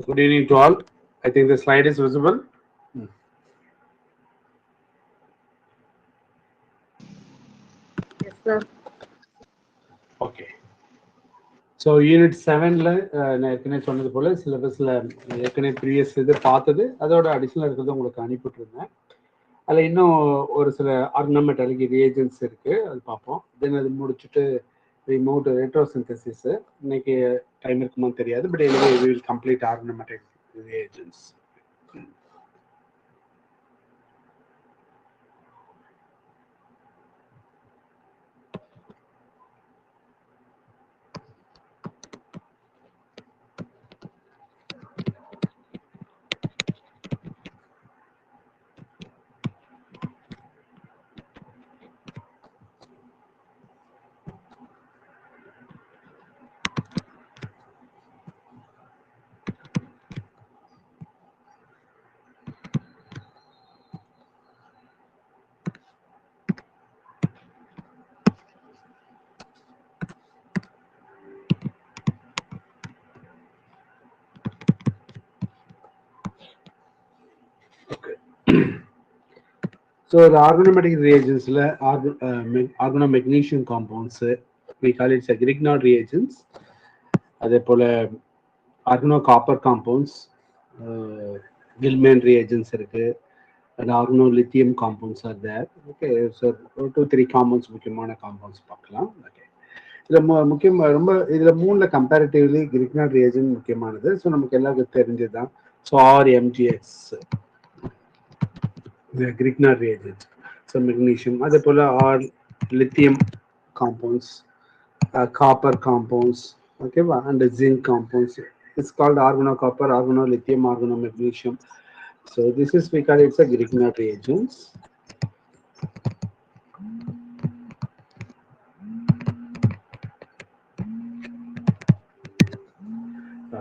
Good evening to all. I think the slide is visible. Yes, sir. Okay. So unit 7ல நான் ஏற்கனவே சொன்னது போல் சிலபஸில் ஏற்கனவே ப்ரீவியஸ் இது பார்த்தது அதோட அடிஷ்னல் இருக்கிறது உங்களுக்கு அனுப்பிட்டுருந்தேன். அதில் இன்னும் ஒரு சில ஆர்னமெண்டலுக்கு ரியேஜன்ஸ் இருக்குது, அது பார்ப்போம். தென் அது முடிச்சுட்டு ரிமோட் ரெட்ரோசிந்தசிஸ் இன்னைக்கு டைம் இருக்குமான்னு தெரியாது, but anyway we will complete ornamental reagents. So the organometallic reagents, organomagnesium compounds, we call it Grignard reagents. அதே போல organocopper compounds, Gilman reagents இருக்கு, and organolithium compounds are there. Okay, so 2-3 compounds முக்கியமான compounds பார்க்கலாம். Okay, இதில் முக்கியம் ரொம்ப இதில் மூணில் கம்பேரிட்டிவ்லி கிரிக்னாட் ரியேஜன் முக்கியமானது. ஸோ நமக்கு எல்லாருக்கும் தெரிஞ்சது தான். So RMGX the Grignard reagent, so magnesium, அதே போல or lithium compounds, copper compounds, okay, and the zinc compounds. It's called organocopper, organolithium, organomagnesium. So this is we call it's a Grignard reagents.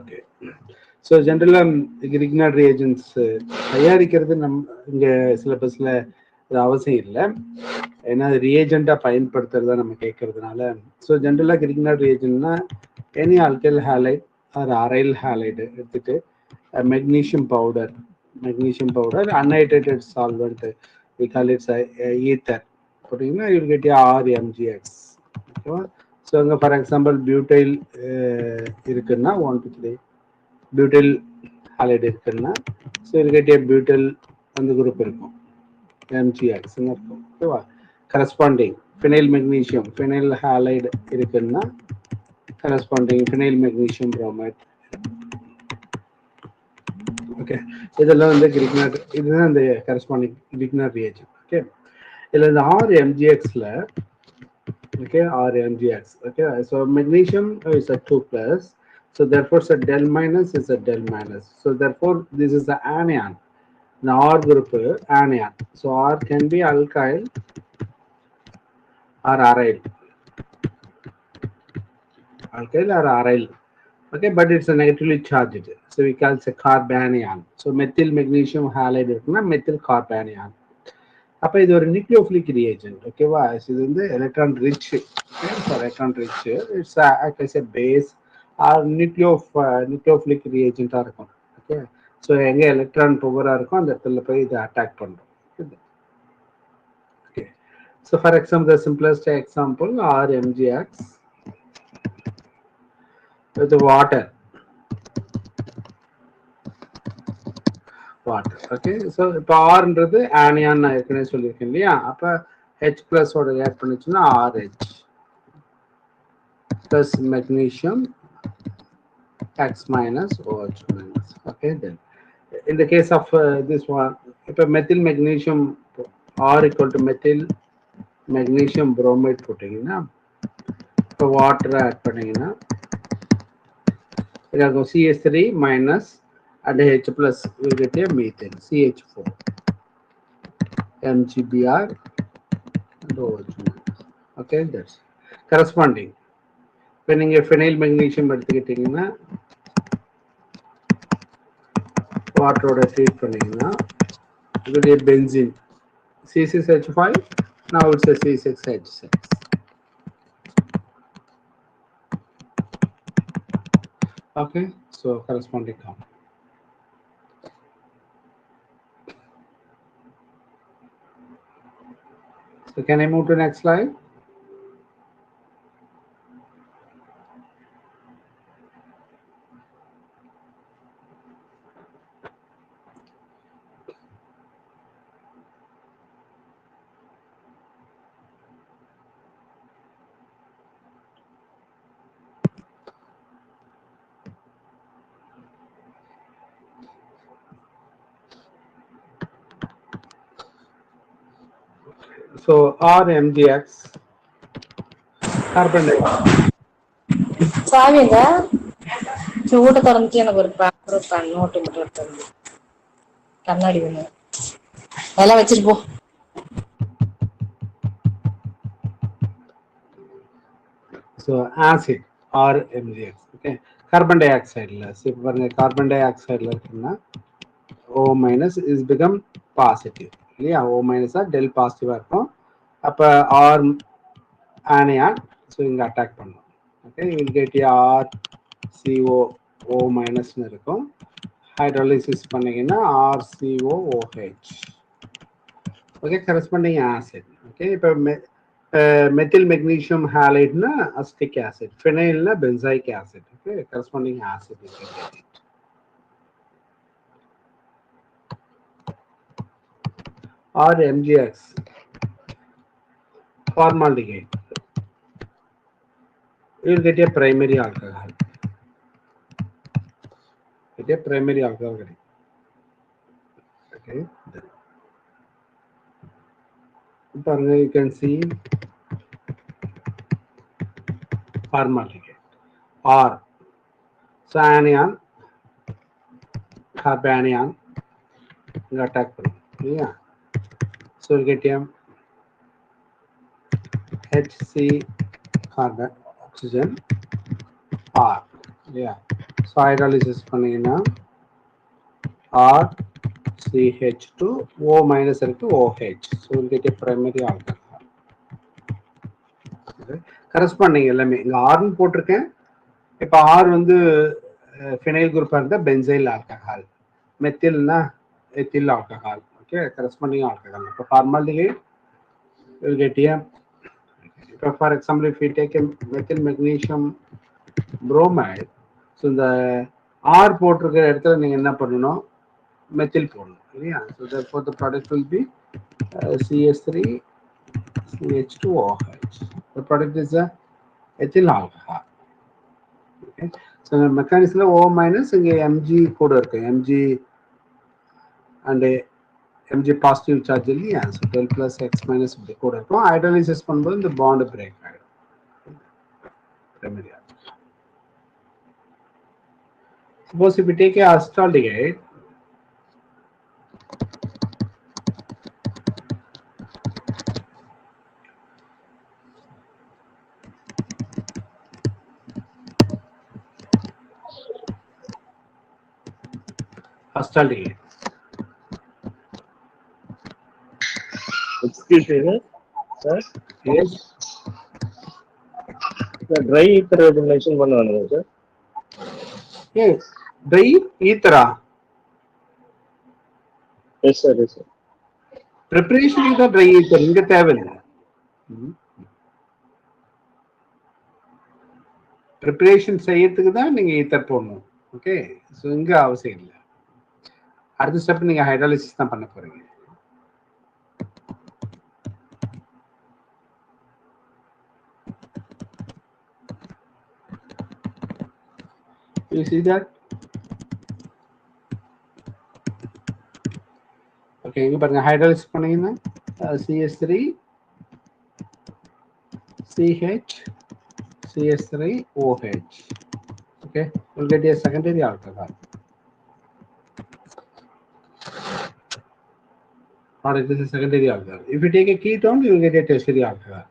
Okay. So ஜென்ரலாக Grignard reagents தயாரிக்கிறது இங்கே சிலபஸில் அது அவசியம் இல்லை, ஏன்னா அது ரியேஜெண்ட்டாக பயன்படுத்துறதா நம்ம கேட்கறதுனால. ஸோ ஜென்ரலாக கிரிக்னாட் ரியேஜன்னா any alkyl halide or aryl halide எடுத்துட்டு magnesium powder anhydrated solvent we call it's ether போட்டிங்கன்னா யூ வில் கெட் RMGX. ஓகேவா? ஸோ அங்கே ஃபார் எக்ஸாம்பிள் பியூட்டைல் இருக்குன்னா 1 to 3 பியூட்டில் ஹாலைடு இருக்குன்னா, ஸோ இதுக்கிட்டே பியூட்டில் அந்த குரூப் இருக்கும், MgX இருக்கும். ஓகேவா? Corresponding phenyl magnesium phenyl halide இருக்குன்னா corresponding phenyl magnesium bromide. Okay, இதெல்லாம் வந்து கிரிக்னாட், இதுதான் இந்த கரஸ்பாண்டிங் கிரிக்னாட் ரியேஜன். ஓகே, இதில் இந்த RMGXல okay, RMGX. Okay, so magnesium is a 2+. So therefore, a del minus is a del minus. So therefore, this is the anion. Now R group anion. So R can be alkyl or aryl. Alkyl or aryl. Okay, but it's a negatively charged. So we call it a carbanion. So methyl magnesium halide methyl carbanion. அப்போ இது ஒரு nucleophilic reagent. ஓகேவா? இது வந்து electron rich, electron rich, it's act as a base or nucleophilic ரியேஜென்ட்டாக இருக்கும். Okay, so எங்கே electron பவராக இருக்கும் அந்த இடத்துல போய் இதை அட்டாக் பண்ணுறோம். Okay, so for example the simplest example RMGX with water. Okay, so இப்போ ஆர்ன்றது ஆனியான் நான் ஏற்கனவே சொல்லியிருக்கேன் இல்லையா? அப்போ H+ ஓட ஆட் பண்ணிச்சுன்னா RH plus magnesium X minus OH minus. Okay, then in the case of this one, இப்போ methyl magnesium R equal to methyl magnesium bromide போட்டிங்கன்னா, இப்போ வாட்டரை ஆட் பண்ணிங்கன்னா இதாகும் CH3 minus and H+ will get a methane CH4 MgBr and OH. Okay, that's corresponding. இப்போ நீங்கள் phenyl magnesium எடுத்துக்கிட்டிங்கன்னா வாட்டரோட ட்ரீட் பண்ணிங்கன்னா இதோடைய benzene C6H5, now it's a C6H6. Okay, so corresponding compound. So can I move to next slide? So RMGX carbon dioxide. சாவிங்க சூட திறந்துட்டு எனக்கு ஒரு பேப்பர் நோட்டு மட்டும் எடுத்து கண்ணாடி ஒண்ணு அதெல்லாம் வச்சுட்டு போ. So acid RMGX. Okay. Carbon dioxide. So carbon dioxide O minus is become positive. Yeah, O minus are del positive இருக்கும். அப்ப R anion, so இங்க attack பண்ணும். Okay, you will get R CO O minus இருக்கும். Hydrolysis பண்ணீங்கன்னா RCOOH. Okay, corresponding acid. Okay, இப்போ methyl magnesium halide na acetic acid, phenyl na benzoic acid. Okay, corresponding acid you can get it. Or MgX formaldehyde, you will get a primary alcohol. Get a primary alcohol. Okay, then you can see formaldehyde or so anion carbanion attack. Yeah, so you get a HC carbon oxygen R. Yeah, so hydrolysis பண்ணீங்கன்னா R CH2 O minus இருக்கு OH, so we'll get a primary alcohol. Okay. Corresponding எல்லாமே இங்க R னு போட்டிருக்கேன். இப்போ R வந்து phenyl group இருந்தா benzyl alcohol, methylனா ethyl alcohol. Okay, corresponding alcohol. இப்போ formaldehyde will get a, for example, if we take a methyl magnesium bromide, so இந்த R போட்டிருக்கிற இடத்துல நீங்க என்ன பண்ணணும், methyl போடணும் இல்லையா. So therefore the product will be CH3 CH2OH. The product is a ethyl alcohol. Okay, so the mechanism O minus இங்க Mg கூட இருக்கு, Mg and Mg positive charge இல்லையா. So del plus X minus இப்படி கூட இருக்கும். Hydrolysis பண்ணும்போது இந்த bond break ஆகிடும். Suppose if we take a acetaldehyde, acetaldehyde. Excuse me, sir. Yes. Sir, dry ether mention பண்ணுவாங்க sir. Yes. Dry ether. Yes sir, yes sir. Preparation is dry ether. இங்க தேவையில்லை. Preparation செய்யறதுக்கு தான் நீங்க ether போடணும். Okay, so இங்க அவசியம் இல்லை. அடுத்த ஸ்டெப் நீங்க ஹைட்ராலிசிஸ் தான் பண்ண போறீங்க. You see that? Okay, இங்க பாருங்க ஹைட்ராலிசிஸ் பண்ணீங்கன்னா CH3 CH CH3OH. Okay, we'll get a secondary alcohol. Product is a secondary alcohol. If you take a ketone, you will get a tertiary alcohol.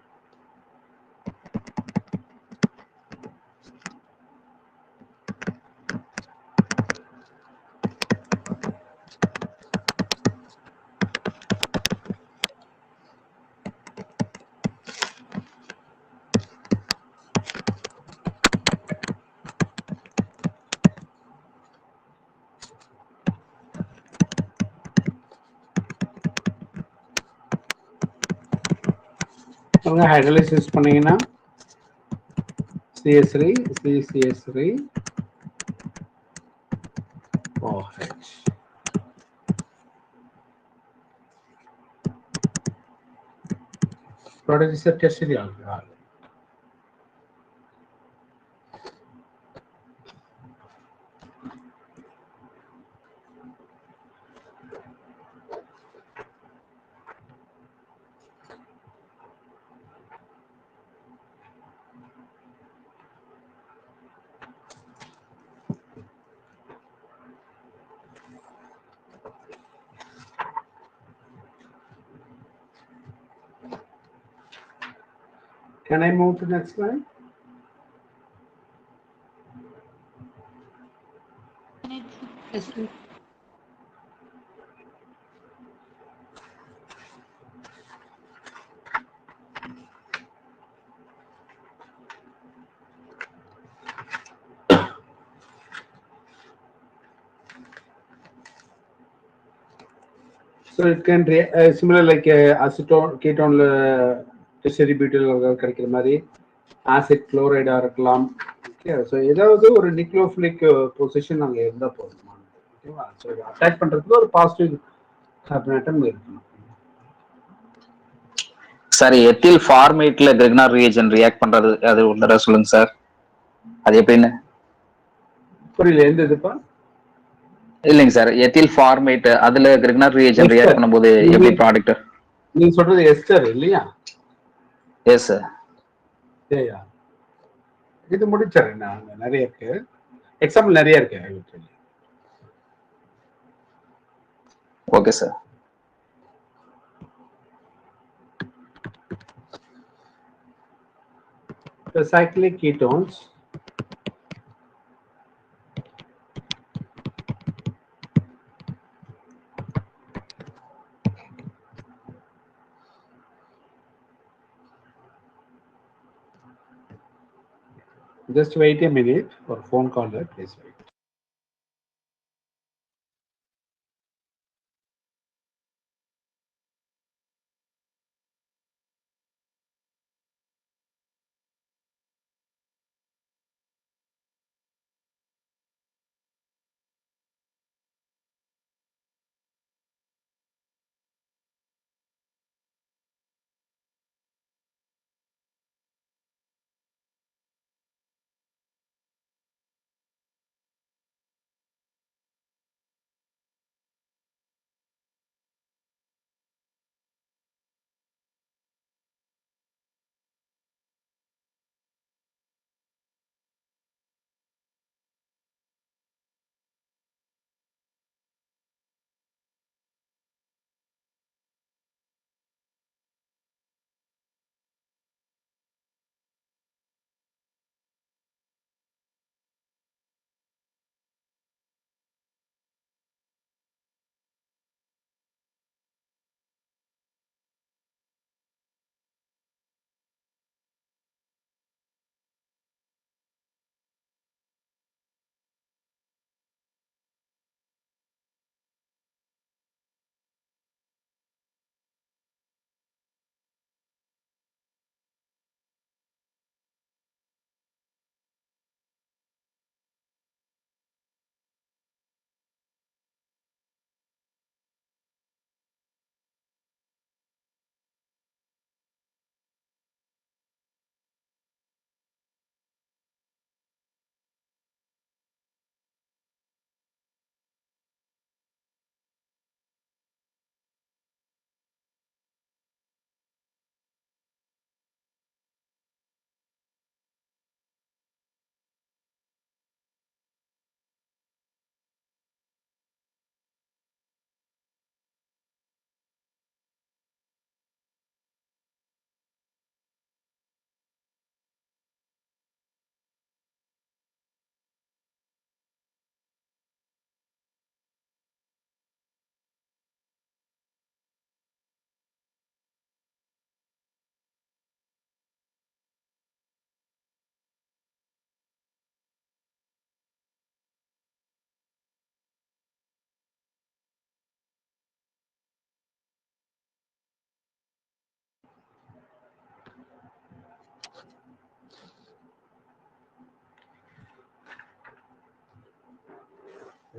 சொல்லுங்க hydrolysis பண்ணீங்கன்னா CH3 OH. Product is a tertiary alcohol. Can I move to the next slide? So it can similar like acetone, ketone, tertiary butyl கிடைக்கிற மாதிரி acid குளோரைடா இருக்கலாம். Okay, so ஏதாவது ஒரு நிக்ளோஃபிலிக் position அங்கே இருந்தால் போதுமா? ஓகேவா? ஸோ அட்டாக் பண்ணுறதுக்கு ஒரு பாசிட்டிவ் கார்பனேட்டம் இருக்கணும். சார் எத்தில் ஃபார்மேட்ல கிரிக்னார் ரிஏஜன் ரியாக்ட் பண்றது அது ஒரு தடவை சொல்லுங்க சார், அது எப்படின்னு. புரியல, எந்த இதுப்பா? இல்லைங்க சார், எத்தில் ஃபார்மேட் அதுல கிரிக்னார் ரிஏஜன் ரியாக்ட் பண்ணும்போது எப்படி ப்ராடக்ட்? நீங்க சொல்றது எஸ்டர் இல்லையா? Yes sir. ஏயா இது முடிச்சிடறேன் நான், நிறைய இருக்கு எக்ஸாம்பிள், நிறைய இருக்கு. Okay sir. The cyclic ketones just wait a minute for phone call, please wait.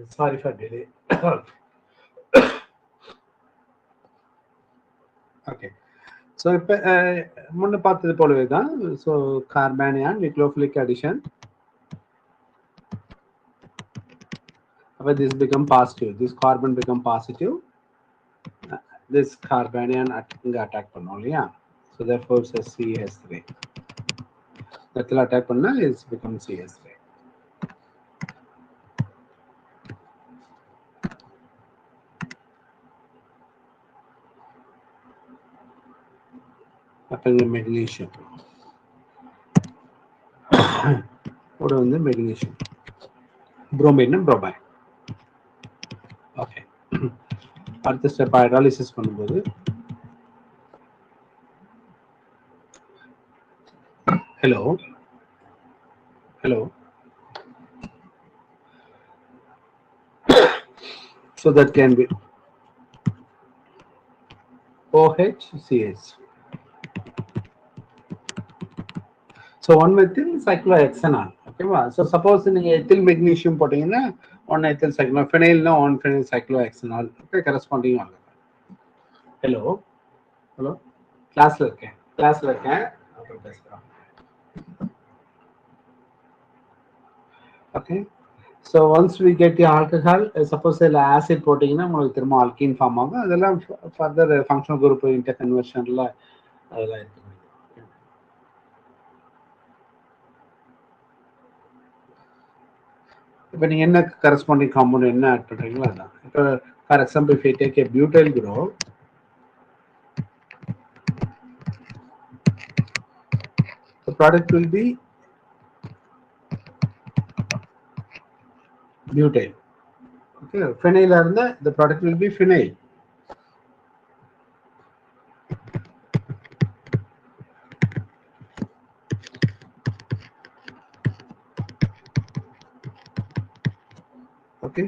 Sorry for delay. Okay. So இப்போ முன்ன பார்த்தது போலவே தான். So கார்பானியான் nucleophilic addition. அப்போ this become positive. This carbon become positive. This carbanian இங்க attack பண்ணோம் இல்லையா? So therefore it's a CH3. இடத்துல அட்டாக் பண்ணா it's become CH3. அப்போ இங்க மெக்னீசியம் கூட வந்து மெக்னீசியம், புரோமைன் புரோமைன். ஓகே, அடுத்த ஸ்டெப் ஹைட்ராலிசிஸ் பண்ணும்போது hello so that can be OHCH. So 1-methyl cyclohexanol. Okay, so suppose நீங்க ethyl magnesium போட்டீங்கன்னா 1-ethyl cyclohexanol, phenyl னா 1-phenyl cyclohexanol. Okay, corresponding ஆகும். ஹலோ கிளாஸ்ல இருக்கேன் அப்புறம் பேசுறேன். Okay, so once we get the alcohol, suppose இதுல ஆசிட் போட்டீங்கன்னா உங்களுக்கு திரும்ப ஆல்கீன் ஃபார்ம் ஆகும். அதெல்லாம் ஃபர்தர் ஃபங்க்ஷனல் குரூப் இன்டர் கன்வர்ஷன்ல அதெல்லாம் இருக்கு. இப்போ நீங்க என்ன கரஸ்பாண்டிங் காம்பவுண்ட் என்ன ஆட் பண்றீங்களோ அதான். இப்போ for example if I take a butyl group, the product will be butyl. Okay, phenyl இருந்தா the product will be phenyl. Okay,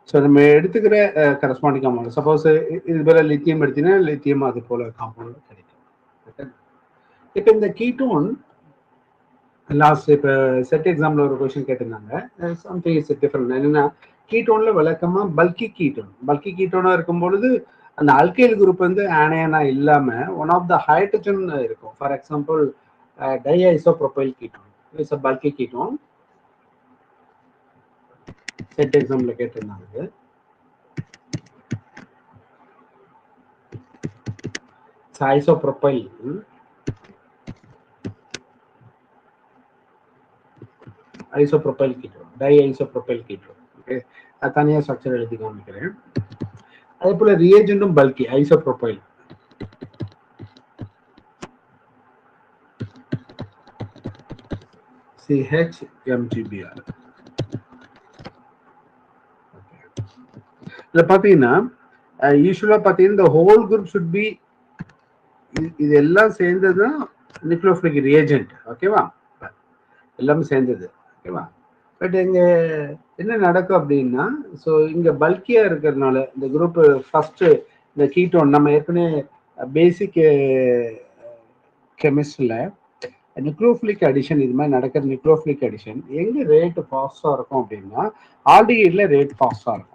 so நம்ம எடுத்துக்கிற கரஸ்பாண்டிங் காம்பவுண்ட், சப்போஸ் இது போல லித்தியம் எடுத்தீங்கன்னா லித்தியம் அது போல காம்பவுண்ட் கிடைக்கும். இப்போ இந்த கீட்டோன் லாஸ்ட் இப்போ செட் எக்ஸாம்பிள் ஒரு கொஸ்டின் கேட்டிருந்தாங்க. Something is different. என்னன்னா கீட்டோன்ல வழக்கமா பல்கி கீட்டோனா இருக்கும் பொழுது அந்த அல்கைல் குரூப் வந்து ஆனயனா இல்லாம ஒன் ஆஃப் த ஹைட்ரஜன் இருக்கும். For example diisopropyl ketone is a bulky ketone. SET எக்ஸாம்ல கேட்டிருந்தாங்க. Isopropyl ketone, diisopropyl ketone. Okay, அது தனியா ஸ்ட்ரக்சர் எழுதி காமிக்கிறேன். அதே போல ரியேஜென்ட்டும் பல்கி ஐசோப்ரோபைல். CHMGBr. இதுல பாத்தீங்கன்னா யூஸ்வலா பாத்தீங்கன்னா இந்த ஹோல் குரூப் should be இது எல்லாம் சேர்ந்ததுதான் நியூக்ளியோஃபிலிக் ரியேஜென்ட். ஓகேவா, எல்லாமே சேர்ந்தது. ஓகேவா, பட் இங்க என்ன நடக்கும் அப்படின்னா, ஸோ இங்க பல்கியா இருக்கிறதுனால இந்த குரூப் ஃபர்ஸ்ட் இந்த கீட்டோன் நம்ம ஏற்கனவே பேசிக் கெமிஸ்ட்ரியில நியூக்ளியோஃபிலிக் அடிஷன் இது மாதிரி நடக்கிற நியூக்ளியோஃபிலிக் அடிஷன் எங்க ரேட் ஃபாஸ்டா இருக்கும் அப்படின்னா ஆல்டிஹைட்ல ரேட் ஃபாஸ்டா இருக்கும்.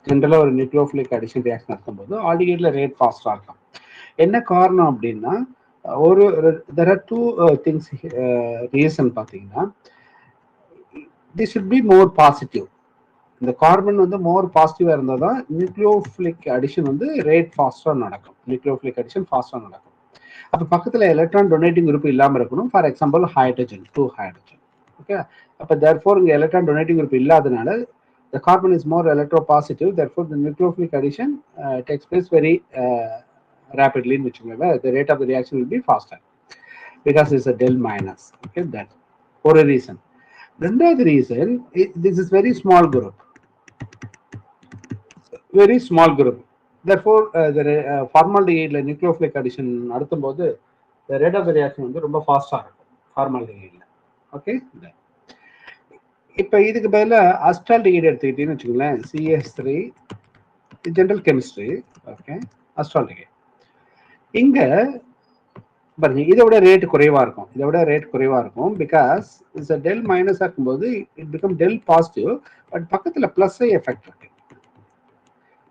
ஜென்ரலா ஒரு நியூக்ளியோஃபிலிக் அடிஷன் ரியாக்ஷன் நடக்கும்போது ஆல்டிஹைட்ல ரேட் ஃபாஸ்டா இருக்கும். என்ன காரணம் அப்படின்னா ஒரு there are two things reason பாத்தீங்கன்னா this should be more positive. இந்த கார்பன் வந்து மோர் பாசிட்டிவா இருந்தால் தான் நியூக்ளியோஃபிலிக் அடிஷன் வந்து ரேட் ஃபாஸ்டா நடக்கும். நியூக்ளியோஃபிலிக் அடிஷன் ஃபாஸ்டா நடக்கும். அப்போ பக்கத்துல எலக்ட்ரான் டொனேட்டிங் குரூப் இல்லாம இருக்கணும். For example hydrogen, 2 hydrogen. Okay, அப்போ தேர்ஃபோர் இங்க எலக்ட்ரான் டொனேட்டிங் குரூப் இல்லாதனால the carbon is more electropositive, therefore the nucleophilic addition takes place very rapidly in which the rate of the reaction will be faster because it's a del minus. Okay, that for a reason. Another reason, this is very small group, therefore the formaldehyde nucleophilic addition நடத்தும்போது the rate of the reaction வந்து ரொம்ப ஃபாஸ்டா இருக்கும் formaldehyde. Okay, இப்போ இதுக்கு பதிலா அஸ்டால்டிஹைட் எடுத்துக்கிட்டீங்கன்னு வச்சுக்கோங்களேன், CH3 general chemistry. Okay, அஸ்டால்டிஹைட் இங்க பாருங்க இதை விட ரேட் குறைவா இருக்கும், இதை விட ரேட் குறைவா இருக்கும். பிகாஸ் இட்ஸ் டெல் மைனஸா இருக்கும்போது it become del positive. But பக்கத்துல பிளஸ் ஐ எஃபெக்ட் இருக்கு.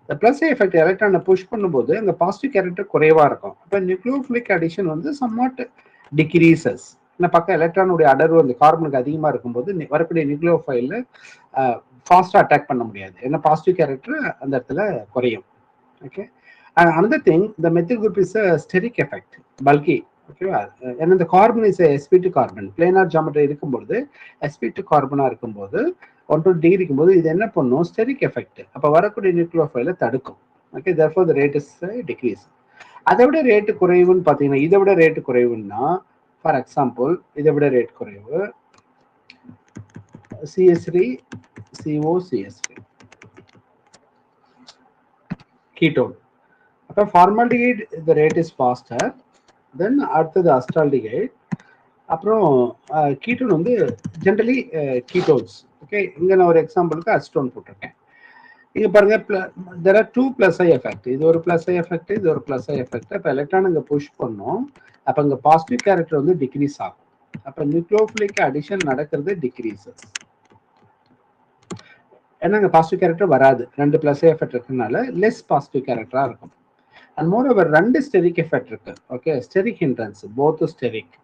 இந்த பிளஸ் ஐ எஃபெக்ட் எலக்ட்ரானை புஷ் பண்ணும்போது அங்க பாசிட்டிவ் கேரக்டர் குறைவா இருக்கும். அப்ப நியூக்ளியோஃபிலிக் அடிஷன் வந்து சம்வாட் டிக்ரீசஸ். இந்த பக்கம் எலக்ட்ரானுடைய அடர்வு அந்த கார்பனுக்கு அதிகமா இருக்கும்போது வரக்கூடிய நியூக்ளியோஃபைல ஃபாஸ்டா அட்டாக் பண்ண முடியாது, ஏன்னா பாசிட்டிவ் கேரக்டர் அந்த இடத்துல குறையும். Okay, another thing, the methyl group is a steric effect, bulky. ஓகேவா, ஏன்னா இந்த carbon is sp2 carbon planar geometry இருக்கும்போது sp2 கார்பனா இருக்கும்போது 120 டிகிரி இருக்கும்போது இது என்ன பண்ணும், ஸ்டெரிக் எஃபெக்ட். அப்ப வரக்கூடிய நியூக்ளியோஃபைல தடுக்கும். Okay, therefore the rate is decrease. அதை விட ரேட்டு குறைவுன்னு பாத்தீங்கன்னா, இதை விட ரேட்டு குறைவுன்னா ஃபார் எக்ஸாம்பிள் இதை விட ரேட் குறைவு CS3 CO CS3 ketone. அப்ப formaldehyde the rate is faster, then அடுத்தது அஸ்டால்டிஹைட், அப்புறம் கீட்டோன் வந்து ஜென்ரலி கீட்டோன்ஸ். ஓகே, இங்க நான் ஒரு எக்ஸாம்பிளுக்கு அசிட்டோன் போட்டிருக்கேன். இங்க பாருங்க there are two plus I effect, இது ஒரு plus I எஃபெக்ட், இது ஒரு plus I எஃபெக்ட். அப்ப எலக்ட்ரான் இங்க புஷ் பண்ணோம், அப்ப இங்க பாசிட்டிவ் கேரக்டர் வந்து டிக்ரீஸ் ஆகும். அப்ப நியூக்ளியோஃபிலிக் அடிஷன் நடக்கிறது டிக்ரீசஸ், ஏன்னா இங்க பாசிட்டிவ் கேரக்டர் வராது, ரெண்டு plus I எஃபெக்ட் இருக்கனால லெஸ் பாசிட்டிவ் கேரக்டரா இருக்கும். அண்ட் மோர் ஓவர் ரெண்டு ஸ்டெரிக் எஃபெக்ட் இருக்கு. Okay, steric hindrance, both steric,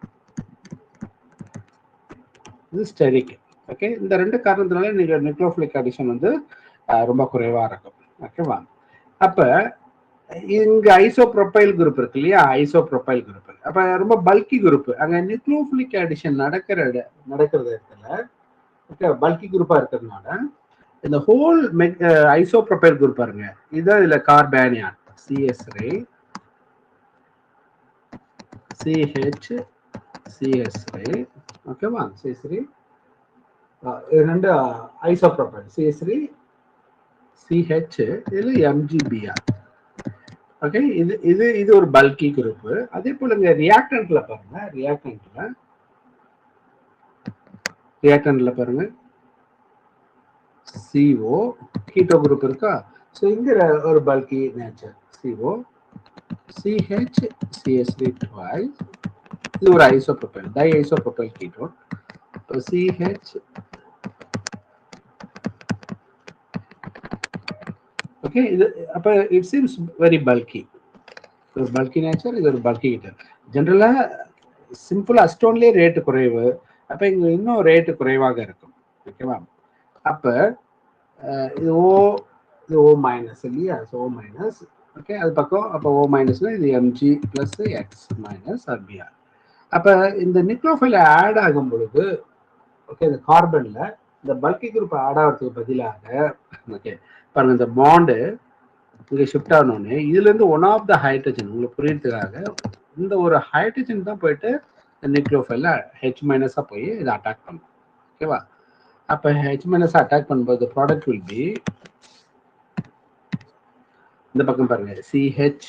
இது ஸ்டெரிக். ஓகே, இந்த ரெண்டு காரணத்தினால நீங்க நியூக்ளியோஃபிலிக் அடிஷன் வந்து ரொம்ப குறைவா இருக்கும். ஓகேவா, அப்ப இங்க ஐசோப்ரோபைல் குரூப் இருக்கு இல்லையா, ஐசோப்ரோபைல் குரூப், அப்ப ரொம்ப பல்கி குரூப். அங்க நியூக்ளியோஃபிலிக் அடிஷன் நடக்கிறது இடத்துல ஓகே பல்கி குரூப்பா இருக்கிறதுனால இந்த ஹோல் ஐசோப்ரோபைல் குரூப் பாருங்க, இதான் இதுல கார்பானியான் CS3 CH CS3. ஓகேவா, CS3 ரெண்டு ஐசோப்ரோபைல் CS3 CH, இதுல MgBr. ஓகே, இது இது இது ஒரு பல்கி குரூப். அதே போல இங்க ரியாக்டன்ட்ல பாருங்க, ரியாக்டன்ட்ல பாருங்க CO கீட்டோ குரூப் இருக்கா. ஸோ இங்க ஒரு bulky nature CO CH CS3 twice, இது ஒரு isopropyl di isopropyl ketone. CH okay, இது அப்ப இட் சீம்ஸ் வெரி பல்கி, ஒரு பல்கி நேச்சர், இது ஒரு பல்கி ஹீட்டர். ஜென்ரலா சிம்பிள் அஸ்டோன்லயே ரேட்டு குறைவு, அப்ப இங்க இன்னும் ரேட்டு குறைவாக இருக்கும். ஓகேவா, அப்ப இது O மைனஸ் இல்லையா, O மைனஸ். ஓகே, அது பக்கம் அப்ப O மைனஸ்னா இது Mg plus X minus Br. அப்ப இந்த நியூக்ளியோஃபைல் ஆட் ஆகும் பொழுது ஓகே இந்த கார்பன்ல இந்த பல்கி குரூப் ஆட் ஆகிறதுக்கு பதிலாக ஓகே பாருங்க இந்த பாண்டு இங்க ஷிஃப்ட் ஆனோடனே இதுல இருந்து ஒன் ஆஃப் த ஹைட்ரஜன் உங்களுக்கு புரியறதுக்காக இந்த ஒரு ஹைட்ரஜன் தான் போயிட்டு நியூக்ளியோஃபைல்ல H மைனஸா போய் இதை அட்டாக் பண்ணும். ஓகேவா, அப்ப H மைனஸ் அட்டாக் பண்ணும்போது ப்ராடக்ட் வில் பி இந்த பக்கம் பாருங்க CH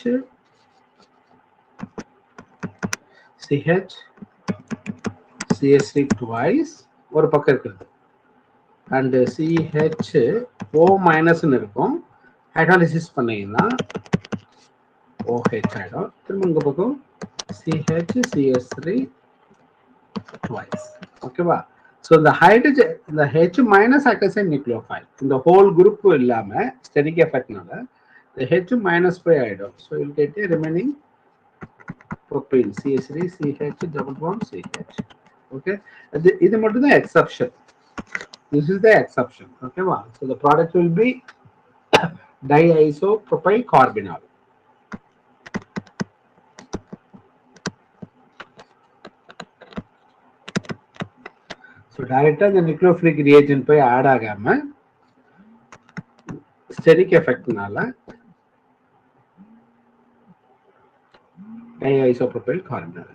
CS3 twice ஒரு பக்கம் இருக்கிறது அண்ட் CH O மைனஸ்ன்னு இருக்கும். ஹைட்ராலிசிஸ் பண்ணீங்கன்னா OH ஆயிடும். திரும்ப இந்த பக்கம் CH CS3 twice. ஓகேவா, ஸோ இந்த ஹைட்ரஜன் இந்த H மைனஸ் ஆக்டஸ் நியூக்ளியோஃபைல் இந்த ஹோல் குரூப் இல்லாம ஸ்டெரிக் எஃபெக்ட்னால இந்த H மைனஸ் போய் ஆயிடும். So you get a remaining propane CH3 CH double bond CH. Okay, இது மட்டும் தான் exception. This is the exception. Okay, wow. So the product will be diisopropyl carbinol. So directly the nucleophilic reagent by add agama steric effect nala diisopropyl carbinol.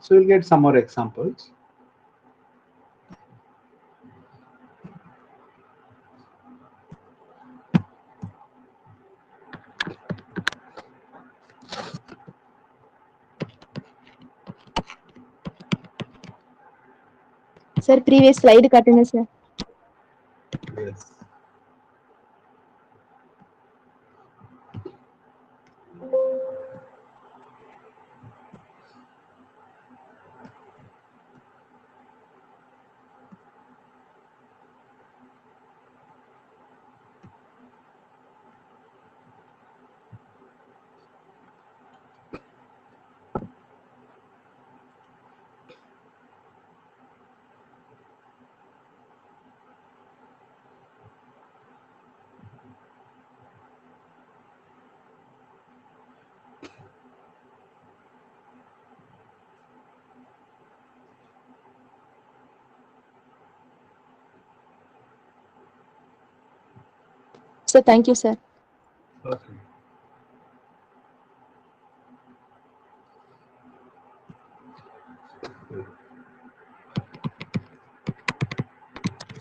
So we'll get some more examples. Sir previous slide காட்டுங்க sir. Yes. Sir thank you sir. Okay.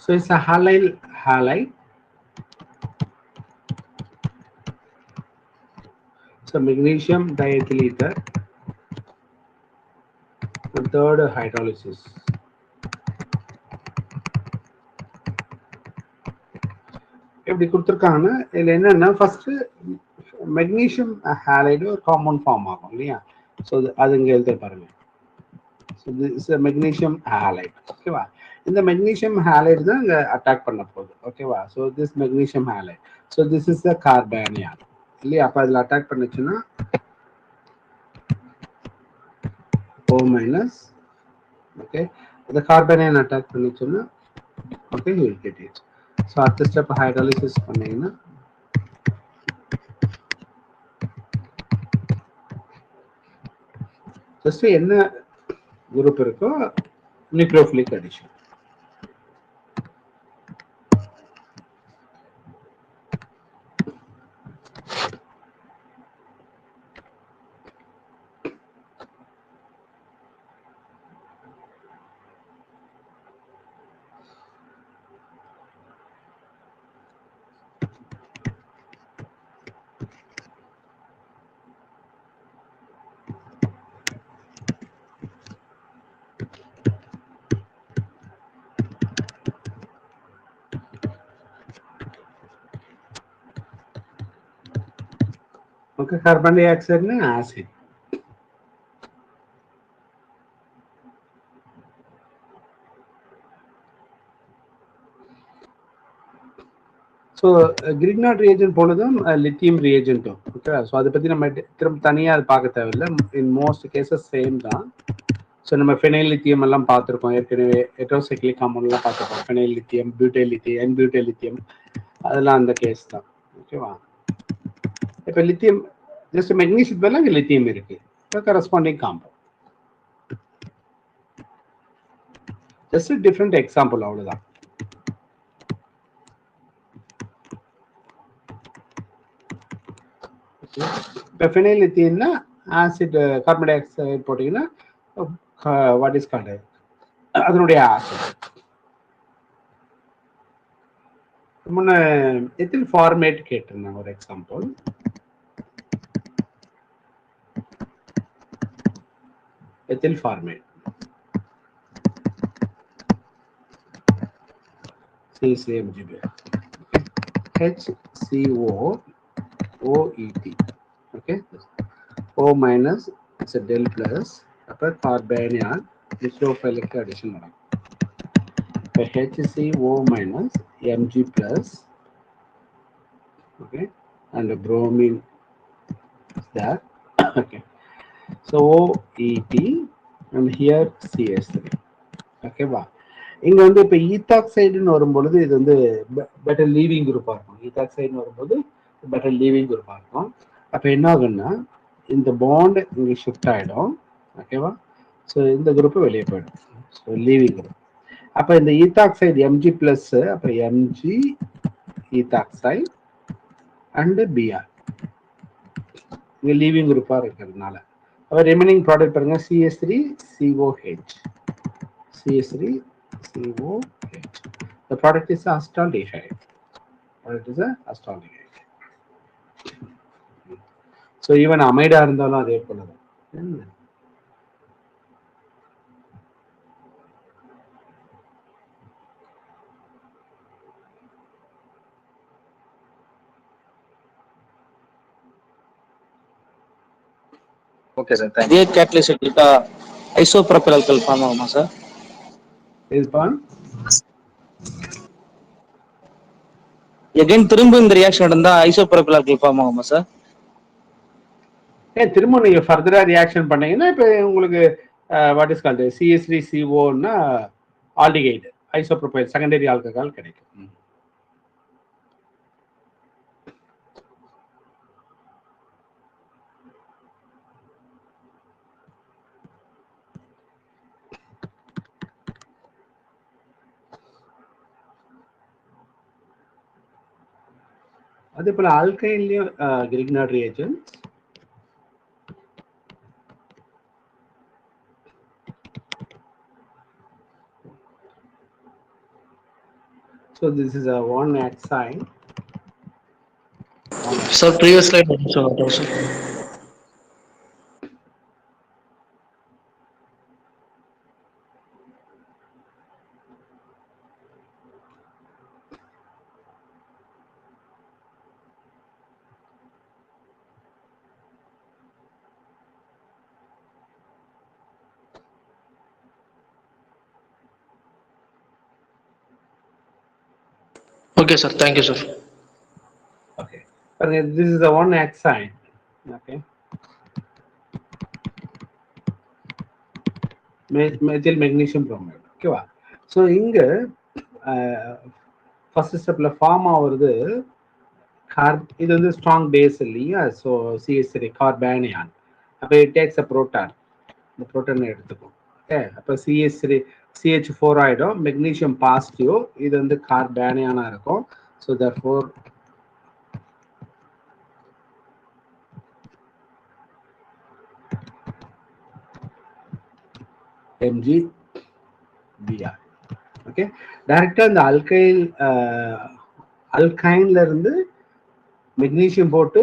So it's a halide. So magnesium diethyl ether. The third hydrolysis. எப்படி கொடுத்துருக்காங்கன்னா இதில் என்னன்னா first magnesium halide ஒரு compound form ஆகும் இல்லையா. So அது இங்கே எழுத பாருங்க. So this magnesium halide. ஓகேவா. இந்த மெக்னீஷியம் ஹாலைடு தான் இங்கே அட்டாக் பண்ண போகுது. ஓகேவா. So this magnesium halide. So this is the carbanion இல்லையா. அப்போ அதில் அட்டாக் பண்ணுச்சுன்னா O மைனஸ். ஓகே. இந்த கார்பானியான் அட்டாக் பண்ணிச்சுன்னா okay you will get it. So அடுத்த ஸ்டெப் ஹைட்ராலிசிஸ் பண்ணீங்கன்னா ஜஸ்ட் என்ன குரூப் இருக்கோ nucleophilic addition. Okay. Carbon di ஆக்சைடுனா ஆசிட். ஸோ கிரிக்னாட் ரியேஜென்ட் போனதும் லித்தியம் ரியேஜென்ட்டும். ஓகே. ஸோ அதை பற்றி நம்ம திரும்ப தனியாக அது பார்க்க தேவையில்லை. இன் மோஸ்ட் கேசஸ் சேம் தான். ஸோ நம்ம ஃபெனைல் லித்தியம் எல்லாம் பார்த்துருக்கோம் ஏற்கனவே. ஹெட்ரோசைக்ளிக் காம்பவுண்ட்லாம் பார்த்துருக்கோம். ஃபெனைல் லித்தியம், பியூட்டைல் லித்தியம், என்பியூட்டைல் லித்தியம், அதெல்லாம் அந்த கேஸ் தான். ஓகேவா. இப்போ லித்தியம் ஜஸ்ட் மெக்னீஷியம் பதிலாக இங்கே லித்தியம் இருக்கு. இப்போ corresponding compound. Just different example அவ்வளோதான். இப்போ ஃபெனைல் லித்தியம்னா ஆசிட் கார்பன் டை ஆக்சைடு போட்டிங்கன்னா வாட் இஸ் கால்டு அதனுடைய ஆசிட். முன்ன எத்தில் ஃபார்மேட் கேட்டிருந்தாங்க ஒரு example. Ethyl format CCMGB HCO OET. Okay. O minus is a del plus upper carbanion nitrophilic addition. HCO minus Mg plus. Okay. And the bromine is there. Okay. So OET and here CS3. Okay. Wow. இங்க வந்து இப்போ ஈத்தாக்சைடுன்னு வரும்பொழுது இது வந்து better leaving குரூப்பாக இருக்கும். ஈத்தாக்சைடுன்னு வரும்போது better leaving குரூப்பாக இருக்கும். அப்போ என்ன ஆகுன்னா இந்த பாண்ட் இங்கே ஷிஃப்ட் ஆகிடும். ஓகேவா. ஸோ இந்த குரூப்பு வெளியே போயிடும். So leaving group. அப்போ இந்த ஈத்தாக்சைடு Mg பிளஸ் அப்போ Mg ஈத்தாக்சைடு அண்ட் Br இங்கே லீவிங் குரூப்பாக இருக்கிறதுனால அப்போ ரிமைனிங் ப்ராடக்ட் பாருங்க CS3COH CS3COH. The product is acetaldehyde. Product is a acetaldehyde. So even amida இருந்தாலும் அதே போல தான். Okay sir, thank you. இதே கேட்டலிஸ்ட் எடுத்துக்கிட்டா ஐசோப்ரோபைல் ஆல்கஹால் ஃபார்ம் ஆகுமா சார்? இதுதான் எகைன் திரும்ப இந்த ரியாக்ஷன் நடந்தா ஐசோப்ரோபைல் ஆல்கஹால் ஃபார்ம் ஆகுமா சார்? திரும்ப நீங்க ஃபர்தரா ரியாக்ஷன் பண்ணீங்கன்னா இப்போ உங்களுக்கு what is called CH3CO aldehyde isopropyl secondary alcohol கிடைக்கும். அதே போல ஆல்கைன்லயும் கிரிக்னார்ட் ரியேஜன்ட். So this is a 1-hexyne. Sir, previous slide also, sir. Okay, sir. Thank you, sir. Okay. Okay, this is a 1-hexyne. Okay. Methyl magnesium bromide. ஓகேவா? So இங்க first ஸ்டெப்ல form ஆகுறது இது வந்து strong base இல்லையா? So CH3 கார்பானியான். அப்போ it takes a proton. இந்த புரோட்டானை எடுத்துக்கும். ஓகே, அப்போ CH4 ஆயிடும். Magnesium positive. இது வந்து கார்பானியானா இருக்கும். So therefore MgBr. ஓகே, டைரக்டா இந்த அல்கைன்ல இருந்து மெக்னீசியம் போட்டு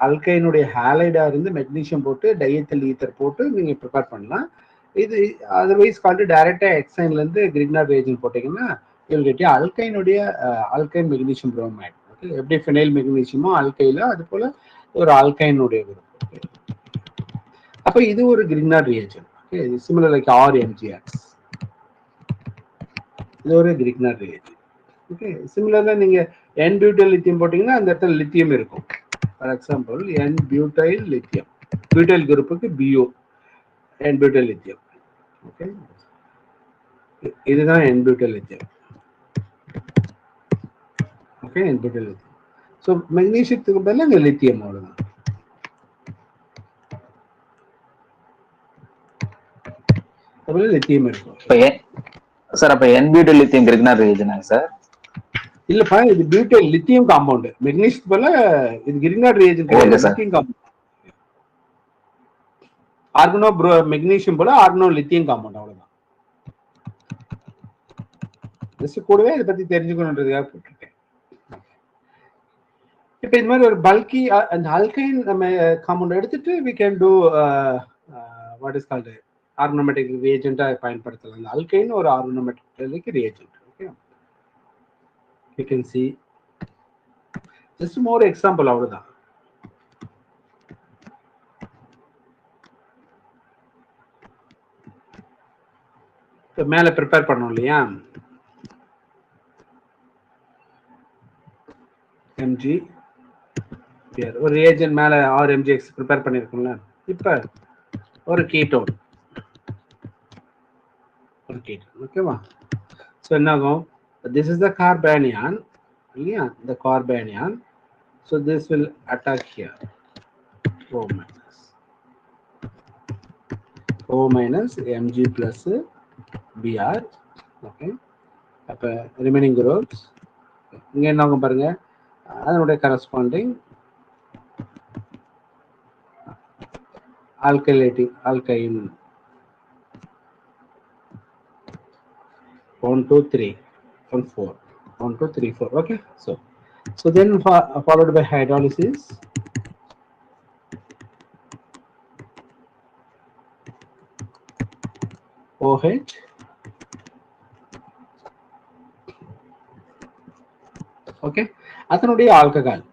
அல்கைனுடைய ஹாலைடா இருந்து மெக்னீசியம் போட்டு டைஎத்தில் ஈத்தர் போட்டு நீங்க ப்ரிப்பேர் பண்ணலாம். இது அதர்வைஸ் கால்டு டைரக்டா எக்ஸைன்ல இருந்து கிரிக்னார்ட் ரியேஜன்ட் போட்டீங்கன்னா you'll get அல்கைனுடைய அல்கைன் மெக்னீசியம் புரோமைட். ஓகே, எப்படி ஃபினைல் மெக்னீசியமோ அல்கைல அது போல ஒரு அல்கைனுடைய குரூப். ஓகே, அப்ப இது ஒரு Grignard reagent. Okay, similar like RMgX. இது ஒரு கிரிக்னார்ட் ரியேஜன்ட். ஓகே, சிமிலர்ல நீங்க N-butyl லித்தியம் போட்டீங்கன்னா அந்த இடத்துல லித்தியம் இருக்கும். For example N-butyl lithium, butyl குரூப்புக்கு BU N-butyl லித்தியம். ஓகே, இதுதான் N-butyl lithium. Okay, N-butyl lithium. So மெக்னீசியத்துக்கு பதிலா இங்க லித்தியம் அவ்வளவுதான். லித்தியம் இருக்கும். சார் அப்ப N-butyl லித்தியம் கிரிக்னார்ட் ரியேஜன்ட் சார்? இல்லப்பா, இது பியூட்டைல் லித்தியம் காம்பவுண்ட். மெக்னீசியம் போல இது கிரிக்னார்ட் ரியேஜன்ட் லித்தியம் காம்பவுண்ட். ஆர்கனோ மெக்னீசியம் போல ஆர்கனோ லித்தியம் காம்பவுண்ட் அவ்வளவுதான். ஜஸ்ட் கூடவே இதை பத்தி தெரிஞ்சுக்கணுன்றதுக்காக போட்டிருக்கேன். இப்ப இந்த மாதிரி ஒரு பல்கி அந்த அல்கைன் நம்ம காம்பவுண்ட் எடுத்துட்டு we can do what is called ஆர்கனோமெட்டிக் ரியேஜென்ட்டா பயன்படுத்தலாம். அந்த அல்கைன் ஒரு organometallic reagent. Okay, you can see just more example அவ்வளவுதான். மேல ப்ரிப்பேர் பண்ணோம் இல்லையா? Mg ஒரு ரியேஜென்ட் மேல RMgX ப்ரிப்பேர் பண்ணிருக்கோம்ல. இப்ப ஒரு கீட்டோன் ஓகேவா? ஸோ என்ன ஆகும்? This is the carbanion. Yeah, the carbanion. So this will attack here. O minus Mg plus Br. Okay. அப்ப remaining groups இங்க என்ன ஆகும் பாருங்க, அதனுடைய corresponding alkyne 1 2 3 1 4 1 2 3 4. Okay, so then followed by hydrolysis. OH okay, அதனுடைய alcohol.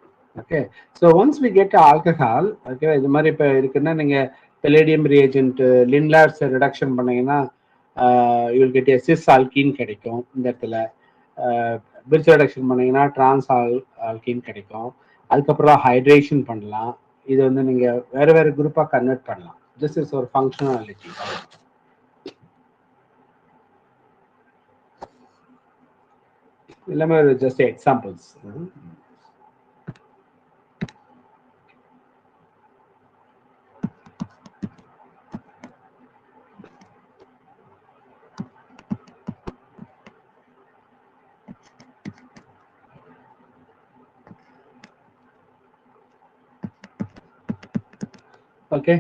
Okay, so once we get alcohol, okay, இது மாதிரி இப்ப இருக்குன்னா நீங்க palladium reagent Lindlar's reduction பண்ணீங்கன்னா you will get a cis alkene கிடைக்கும் இந்த இடத்துல. பிரிட்ஜ் ரிடக்ஷன் பண்ணீங்கன்னா ட்ரான்ஸ் ஆல்கீன் கிடைக்கும். அதுக்கப்புறம் ஹைட்ரேஷன் பண்ணலாம். இது வந்து நீங்க வேற வேற குரூப்பா கன்வெர்ட் பண்ணலாம். திஸ் இஸ் ஒரு ஃபங்க்ஷனாலிட்டி. எல்லாமே ஜஸ்ட் எக்ஸாம்பிள்ஸ். ஓகே,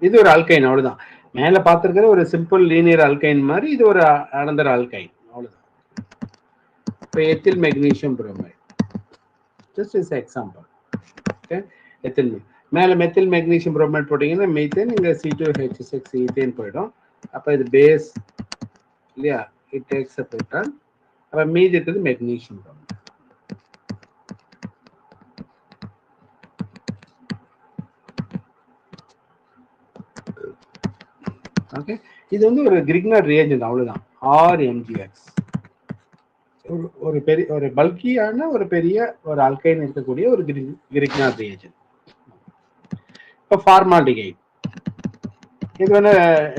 இது ஒரு அல்கைன் அவ்வளவுதான். மேல பார்த்திருக்கிற ஒரு சிம்பிள் லீனியர் அல்கைன் மாதிரி இது ஒரு அனதர் அல்கைன் அவ்வளவுதான். இப்போ ethyl magnesium bromide just is example. Okay, ethyl மேல மெத்தில் மெக்னீசியம் புரோமைடு போட்டீங்கன்னா மீத்தேன் இங்க C2H6 ஈத்தேன் போயிடும். அப்போ இது பேஸ் இல்லையா, இட் டேக்ஸ் அ பெட்டால். அப்போ மீதி இருக்குது மெக்னீசியம் புரோமைடு. ஓகே, இது வந்து ஒரு கிரிக்னர் ரியேஜென்ட் அவ்வளவுதான். RMgX ஒரு பெரிய ஒரு பல்கியான ஒரு பெரிய ஒரு அல்கைன் இருக்கக்கூடிய ஒரு கிரிக்னர் ரியேஜென்ட். இப்போ ஃபார்மால்டிகைட் இது வந்து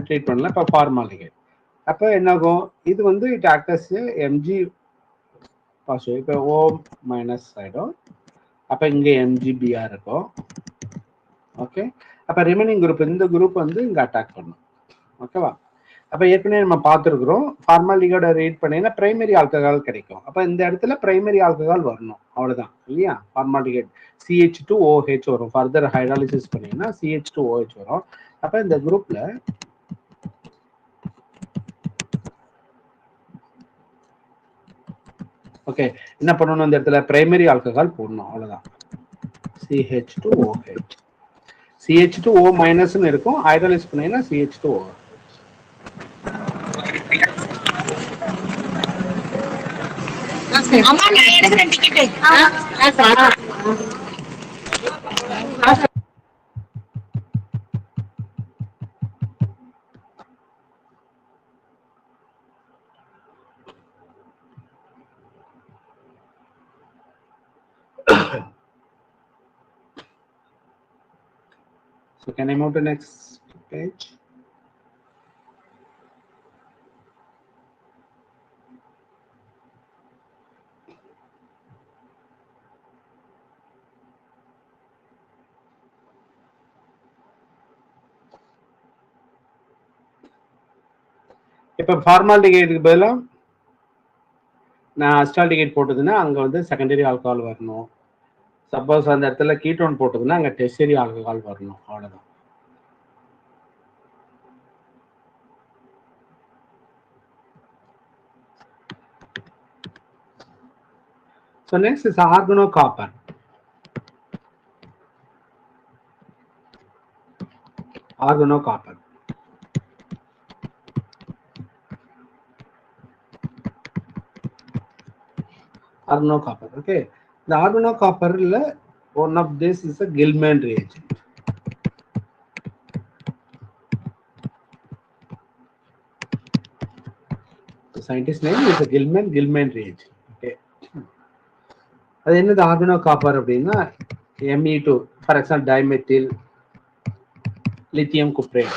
ட்ரீட் பண்ணலாம். இப்போ ஃபார்மால்டிகைட் அப்போ என்னாகும், இது வந்து it act as Mg positive. இப்போ O மைனஸ் ஆயிடும். அப்போ இங்கே MgBr இருக்கும். ஓகே, அப்போ ரிமைனிங் குரூப் இந்த குரூப் வந்து இங்கே அட்டாக் பண்ணும். ஓகேவா? அப்போ ஏற்கனவே நம்ம பார்த்துருக்குறோம். ஃபார்மாலிட்டியோட ரீட் பண்ணீங்கன்னா பிரைமரி ஆல்கஹால் கிடைக்கும். அப்போ இந்த இடத்துல பிரைமரி ஆல்கஹால் வரணும் அவ்வளோதான் இல்லையா. ஃபார்மாலிட்டிகேட் CH2OH வரும். ஃபர்தர் ஹைட்ராலிசிஸ் பண்ணீங்கன்னா CH2OH வரும். அப்போ இந்த குரூப்ல ஓகே என்ன பண்ணணும், இந்த இடத்துல பிரைமரி ஆல்கஹால் போடணும் அவ்வளோதான். CH2OH CH2O மைனஸ்ன்னு இருக்கும். ஹைட்ராலிசிஸ் பண்ணீங்கன்னா CH2O. So can I move to next page? இப்போ ஃபார்மால்டிகைடுக்கு பதிலாக நான் அஸ்டால்டிகைட் போட்டதுன்னா அங்கே வந்து செகண்டரி ஆல்கஹால் வரணும். சப்போஸ் அந்த இடத்துல கீட்டோன் போட்டதுன்னா அங்கே டெர்ஷரி ஆல்கஹால் வரணும் அவ்வளோதான். So next is organocopper. Organocopper. Organocopper. Okay. The organocopper one of this is a Gilman reagent. The scientist name is a Gilman reagent. Okay. அது என்னது organocopper அப்படின்னா Me2 for example dimethyl lithium cuprate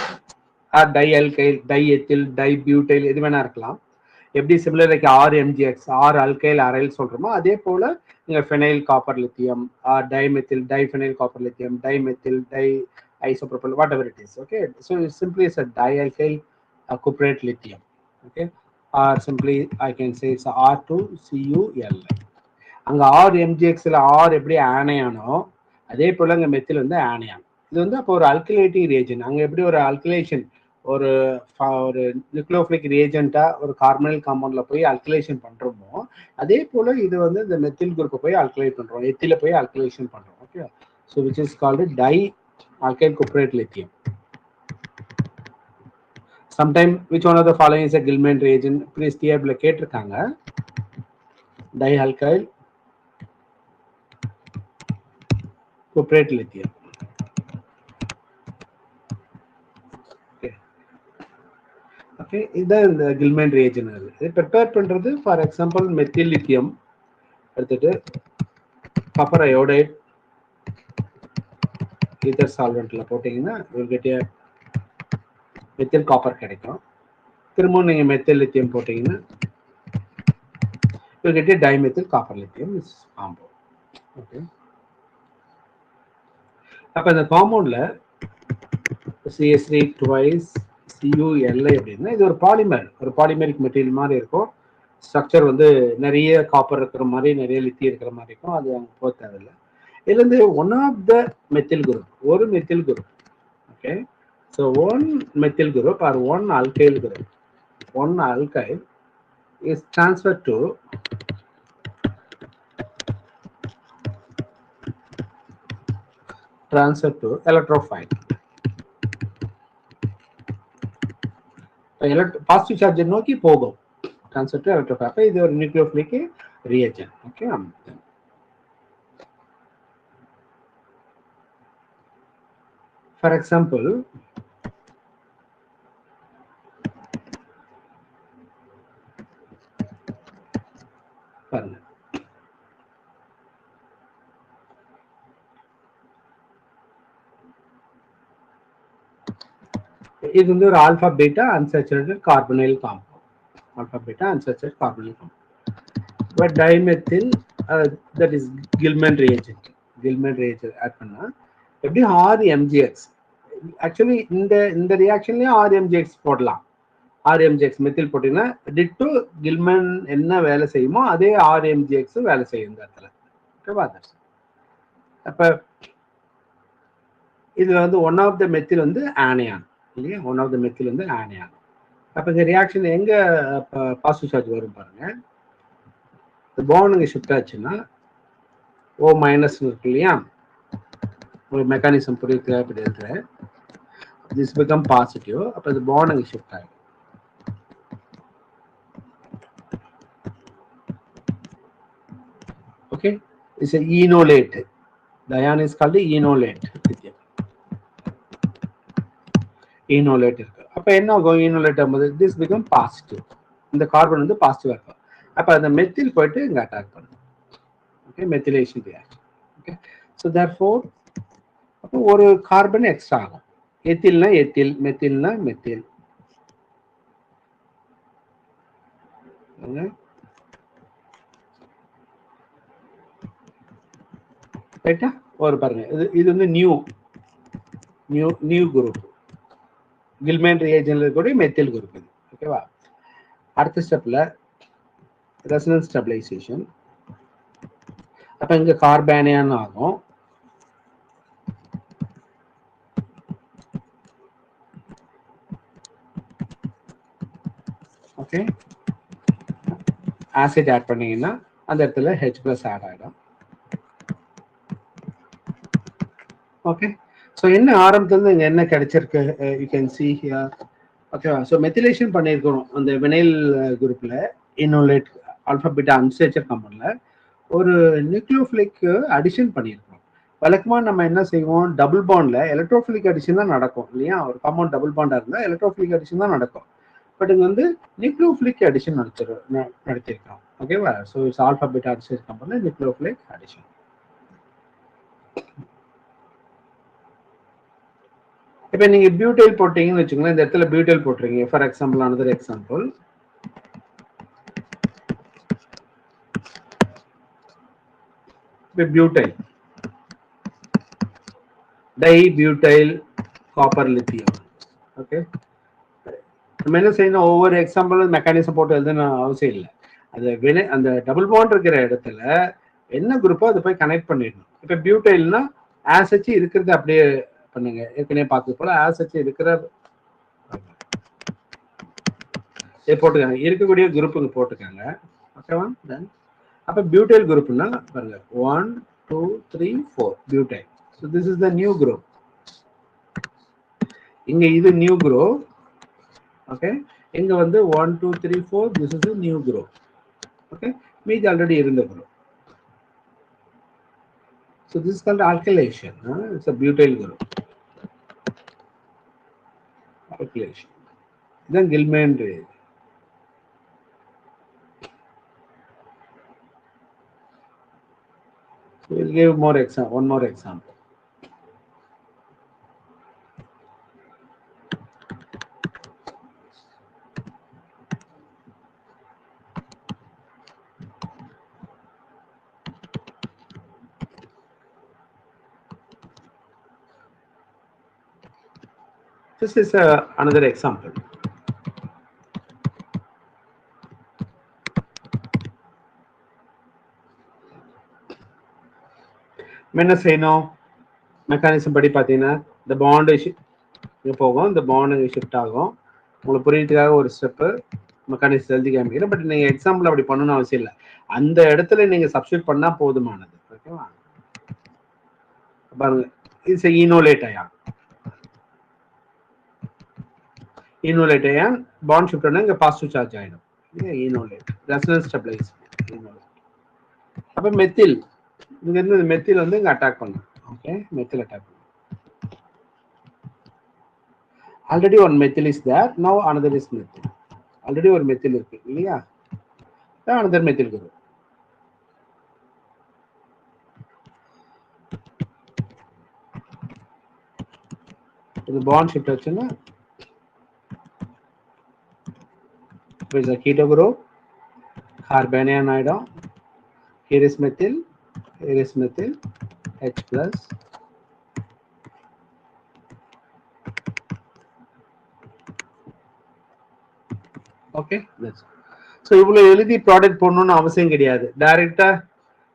or dialkyl diethyl dibutyl எது வேணா இருக்கலாம். எப்படி similar like RMgX R alkyl aryl சொல்றோமோ அதே போல நீங்க phenyl copper lithium or dimethyl diphenyl copper lithium dimethyl di isopropyl whatever it is. Okay, so it simply is a dialkyl cuprate lithium. Okay, or simply I can say it's R2CuL. அங்க RMgX ல R எப்படி ஆனையானோ அதே போல அங்க methyl வந்து ஆனையான். இது வந்து அப்போ ஒரு அல்கிலேட்டிங் ரியேஜென்ட். அங்க எப்படி ஒரு அல்கிலேஷன் ஒரு நியூக்ளியோஃபிலிக் ரியேஜென்ட்டா ஒரு கார்பனைல் காம்பவுண்ட்ல போய் அல்கிலேஷன் பண்றோமோ அதே போல இது வந்து இந்த மெத்தில் குரூப்பை போய் அல்கிலேட் பண்றோம், எத்தில போய் அல்கிலேஷன் பண்றோம். Okay, so which is called di alkyl cuprate lithium. Sometime which one of the following is a Gilman reagent? Please table கேட்டிருக்காங்க. Dialkyl cuprate lithium. ஓகே, இதுதான் இந்த கில்மேன் ரியேஜன். இது ப்ரிப்பேர் பண்றது ஃபார் எக்ஸாம்பிள் மெத்தில் லித்தியம் எடுத்துட்டு copper iodide ether சால்வெண்ட்ல போட்டீங்கன்னா உங்களுக்கு methyl copper கிடைக்கும். திரும்பவும் நீங்க மெத்தில் லித்தியம் போட்டீங்கன்னா உங்களுக்கு dimethyl copper lithium is compound. Okay, அப்ப இந்த காம்பவுண்ட்ல CH3 twice CuLi அப்படின்னா இது ஒரு பாலிமர், ஒரு பாலிமெரிக் மெட்டீரியல் மாதிரி இருக்கும். ஸ்ட்ரக்சர் வந்து நிறைய காப்பர் இருக்கிற மாதிரி, நிறைய லித்தி இருக்கிற மாதிரி இருக்கும். அது அங்கே போக தேவையில்லை. இதுல இருந்து one of the methyl group, ஒரு methyl group. Okay, so one methyl group or one alkyl group, one alkyl is transfer to electrophile. Positive charge நோக்கி போகும், ட்ரான்ஸ்ஃபர் டு எலக்ட்ரோஃபைல். இது ஒரு nucleophilic reagent. Okay, for example பாருங்க, இது வந்து ஒரு alpha beta unsaturated carbonyl compound. Alpha beta unsaturated carbonyl compound. But dimethyl that is Gilman reagent. Gilman reagent add பண்ணா எப்படி RMgx. ஆக்சுவலி இந்த ரியாக்ஷன்லயும் RMgx போடலாம். RMgx மெத்தில் போட்டீங்கன்னா டிட்டோ கில்மேன் என்ன வேலை செய்யுமோ அதே RMgx வேலை செய்யும் இந்த இடத்துல. ஓகேவா? அப்ப இதுல வந்து ஒன் ஆஃப் த மெத்தில் வந்து ஆனியான் இல்லையா, ஒன் ஆஃப் த மெத்தில் வந்து ஆனியான். அப்ப இந்த ரியாக்ஷன் எங்க பாசிட்டிவ் சார்ஜ் வரும் பாருங்க. இந்த பாண்ட் இங்க ஷிஃப்ட் ஆச்சுன்னா O மைனஸ் இருக்கு இல்லையா, ஒரு மெக்கானிசம் புரிய தேவைப்படுது. This become positive. அப்ப இந்த பாண்ட் இங்க ஷிஃப்ட் ஆகும். Okay, it's a enolate. The ion is called enolate. enolate இருக்கு. அப்ப என்ன ஆகும்? enolate ஆகும்போது this become positive. இந்த கார்பன் வந்து பாசிட்டிவா இருக்கும். அப்ப அந்த மெத்தில் போயிட்டு இங்க அட்டாக் பண்ணும். Okay, methylation reaction. Okay, so therefore அப்போ ஒரு கார்பன் எக்ஸ்ட்ரா ஆகும். எத்தில்னா எத்தில், மெத்தில்னா மெத்தில். ரைட்டா? ஒரு பாருங்க, இது வந்து நியூ குரூப். கில்மேன் ரியேஜன்ல இருக்கக்கூடிய மெத்தில் குரூப் இது. ஓகேவா? அடுத்த ஸ்டெப்ல ரெசனன்ஸ் ஸ்டெபிலைசேஷன். அப்ப இங்க கார்பானியான் ஆகும். ஓகே, ஆசிட் ஆட் பண்ணீங்கன்னா அந்த இடத்துல H+ ஆட் ஆயிடும். ஓகே, ஸோ என்ன ஆரம்பத்துல இங்க என்ன கிடைச்சிருக்கு, யூ கேன் சி ஹியர். ஓகேவா? ஸோ மெத்திலேஷன் பண்ணியிருக்கணும் அந்த வினைல் குரூப்ல, இனோலேட் ஆல்பா பீட்டா அன்சேச்சர் காம்பவுண்ட்ல ஒரு நியூக்ளியோஃபிலிக் அடிஷன் பண்ணியிருக்கோம். வழக்கமா நம்ம என்ன செய்வோம், டபுள் பாண்ட்ல எலக்ட்ரோஃபிலிக் அடிஷன் தான் நடக்கும் இல்லையா? ஒரு காம்பவுண்ட் டபுள் பாண்டா இருந்தா எலக்ட்ரோஃபிலிக் அடிஷன் தான் நடக்கும். பட் இங்க வந்து நியூக்ளியோஃபிலிக் அடிஷன் நடத்திருக்கோம். ஓகேவா? So it's alpha beta unsaturated காம்பவுண்ட்ல நியூக்ளியோஃபிலிக் அடிஷன். இப்ப நீங்க பியூட்டைல் போட்டீங்கன்னு வச்சுக்கோங்களேன், இந்த இடத்துல பியூட்டைல் போட்டுறீங்க. ஃபார் எக்ஸாம்பிள், another எக்ஸாம்பிள், இப்ப butyl dibutyl copper lithium. Okay, நம்ம என்ன செய்யணும், ஒவ்வொரு எக்ஸாம்பிள் மெக்கானிசம் போட்டு எழுதணும் அவசியம் இல்லை. அந்த டபுள் பாண்ட் இருக்கிற இடத்துல என்ன குரூப்போ அதை போய் கனெக்ட் பண்ணிடணும். இப்ப பியூட்டைல்னா ஆசச்சு இருக்கிறது அப்படியே பண்ணுங்க. ஏற்கனவே பார்த்து போல ஆசச்சு இருக்கிற போட்டுக்காங்க, இருக்கக்கூடிய குரூப்புங்க போட்டுக்காங்க. ஓகேவா? தென் அப்ப பியூட்டைல் குரூப்னா பாருங்க 1 2 3 4 butyl. So this is the new group. இங்க இது நியூ குரூப். ஓகே, இங்க வந்து 1 2 3 4 this is new group. Okay, மீதி ஆல்ரெடி இருந்த group. So this is called alkylation. It's a butyl group. Alkylation. then Gilman reagent. So we'll give one more example. This is another example. என்ன செய்யணும் mechanism படி பார்த்தீங்கன்னா இந்த bond இங்கே போகும், இந்த பாண்டு ஷிஃப்ட் ஆகும். உங்களுக்கு புரியறதுக்காக ஒரு ஸ்டெப்பு மெக்கானிசம் எழுதி காமிக்கிறேன். பட் நீங்கள் எக்ஸாம்பிள் அப்படி பண்ணணும்னு அவசியம் இல்லை. அந்த இடத்துல நீங்கள் சப்ஸ்டியூட் பண்ணால் போதுமானது. ஓகேவா? பாருங்க, it's enolate ion. Enolate ion bond shift பண்ணால் இங்கே பாசிட்டிவ் சார்ஜ் ஆகிடும். Enolate resonance stabilise enolate. அப்போ மெத்தில் இங்கேருந்து இந்த மெத்தில் வந்து இங்கே அட்டாக் பண்ணும். ஓகே, மெத்தில் அட்டாக் பண்ணும். Already one methyl is there, now another is methyl. Already ஒரு மெத்தில் இருக்கு இல்லையா, அனதர் மெத்தில் இருக்கு. இது பாண்ட் ஷிஃப்ட் ஆச்சுன்னா keto group carbanion ஆயிடும். here is methyl, H plus. Okay, so இவ்வளோ எழுதி ப்ராடக்ட் போடணும்னு அவசியம் கிடையாது. டைரக்டா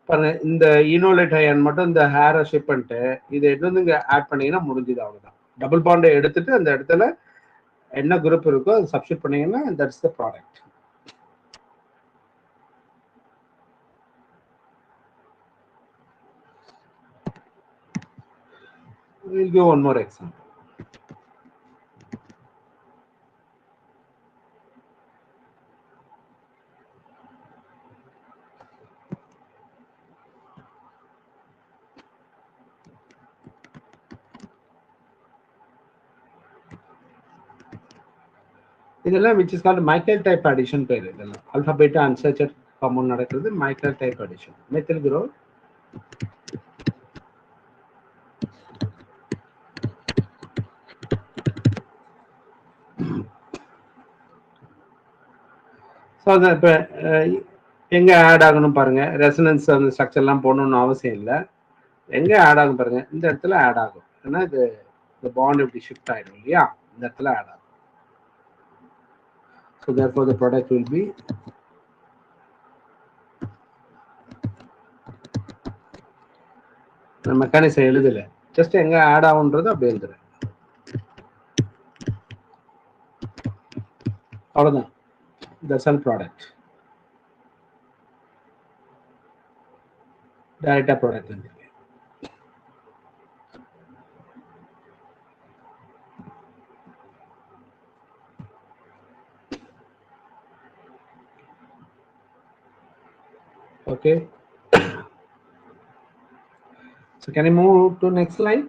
பாருங்க, இந்த ஈனோலேட் அயன் மட்டும் இந்த ஹேரை ஷிப் பண்ணிட்டு இதை எடுத்து வந்து இங்கே ஆட் பண்ணீங்கன்னா முடிஞ்சுது, அவ்வளோதான். டபுள் பாண்டை எடுத்துட்டு அந்த இடத்துல என்ன குரூப் இருக்கோ அதை சப்ஸ்டிட் பண்ணீங்கன்னா that's the product. We'll give one more example. இதெல்லாம் which is called Michael type addition பேர். இதெல்லாம் alpha beta unsaturated compound நடக்கிறது Michael type addition. methyl group so அதை இப்போ எங்கே ஆட் ஆகணும் பாருங்க. ரெசனன்ஸ் அந்த ஸ்ட்ரக்சர்லாம் போடணும்னு அவசியம் இல்லை. எங்கே ஆட் ஆகும் பாருங்க, இந்த இடத்துல ஆட் ஆகும். ஏன்னா இது இந்த பாண்ட் இப்படி ஷிஃப்ட் ஆகிடும் இல்லையா, இந்த இடத்துல ஆட் ஆகும். So therefore the product will be mechanism எழுதல, ஜஸ்ட் எங்க ஆட் ஆகுன்றது அப்படி எழுதுறேன், அவ்வளவுதான். The cell product டைரக்டா ப்ராடக்ட் வந்து okay. So can I move to next slide?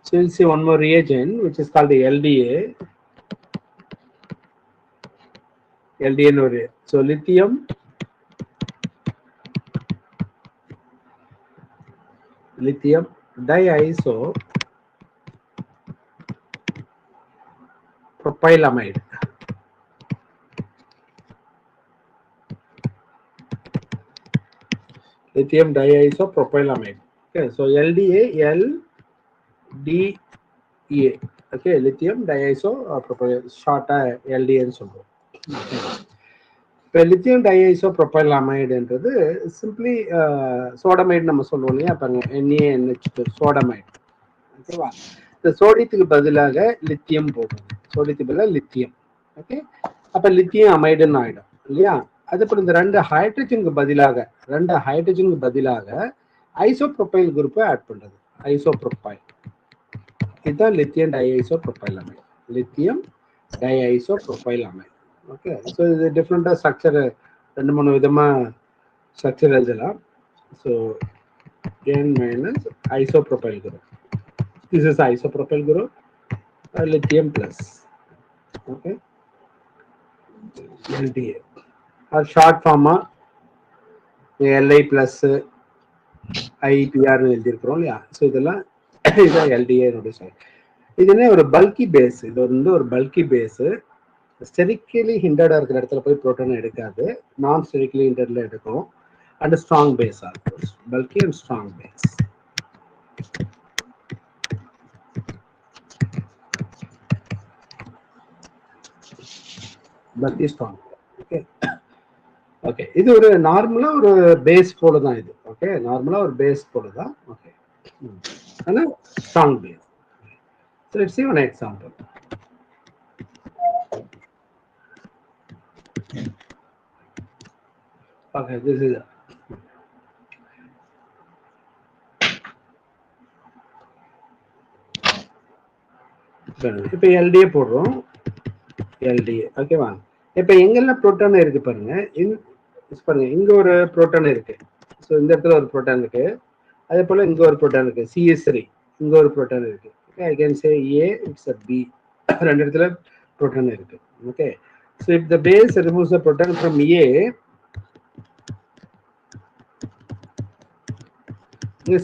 So we'll see one more reagent which is called the LDA. LDA no reagent. So lithium diiso propylamide. Lithium diiso propylamide. Okay, so LDA, LDA. Okay, lithium diiso propylamide, short LDA ன்னு சொல்றோம். இப்போ lithium டைஐசோ ப்ரொபைலாமைடுன்றது simply sodamide நம்ம சொல்லுவோம் இல்லையா, பாருங்க NaNH2 sodamide. ஓகேவா, இந்த சோடியத்துக்கு பதிலாக லித்தியம் போடுறது, சோடியத்துக்கு பதிலாக லித்தியம். ஓகே, அப்போ லித்தியம் அமைடுன்னு ஆகிடும் இல்லையா. அதுக்கப்புறம் இந்த ரெண்டு ஹைட்ரஜனுக்கு பதிலாக ஐசோப்ரோபைல் குரூப்பை ஆட் பண்ணுறது, ஐசோப்ரோபைல். இதுதான் லித்தியம் டைஐசோப்ரோபைலமைட். லித்தியம் டைஐசோப்ரோபைலமைட். ஓகே, ஸோ இது டிஃப்ரெண்டாக ஸ்ட்ரக்சர் 2-3 விதமாக ஸ்ட்ரக்சர் எழுதலாம். So n minus isopropyl group. This is isopropyl group, lithium plus. Okay, LDA or short form Li plus IPR எழுதியிருக்கிறோம் இல்லையா? ஸோ இதெல்லாம் இதுதான் LDA. இதுனே ஒரு பல்கி பேஸ். இது வந்து ஒரு பல்கி பேஸ். ஸ்டெரிக்கலி ஹிண்டர்டா இருக்கிற இடத்துல போய் புரோட்டான் எடுக்காது, நான் ஸ்டெரிக்கலி ஹிண்டர்ல எடுக்கும். அண்ட் ஸ்ட்ராங் பேஸ் ஆகும், bulky and strong base. Bulky strong. Okay okay, இது ஒரு நார்மலா ஒரு பேஸ் போல தான் இது. ஓகே, நார்மலா ஒரு பேஸ் போல தான். ஓகே, ஆனா strong base. So let's see one example. Okay, this is இப்போ LDA போடுறோம். LDA ஓகேவா? இப்போ எங்கெல்லாம் புரோட்டான் இருக்கு பாருங்க. பாருங்க, இங்க ஒரு புரோட்டான் இருக்கு. ஸோ இந்த இடத்துல ஒரு புரோட்டான் இருக்கு. அதே போல இங்க ஒரு புரோட்டான் இருக்கு, CS3. இங்க ஒரு புரோட்டான் இருக்கு. Okay, I can say A, it's a B. ரெண்டு இடத்துல புரோட்டான் இருக்கு. Okay, so if the base removes the proton from A,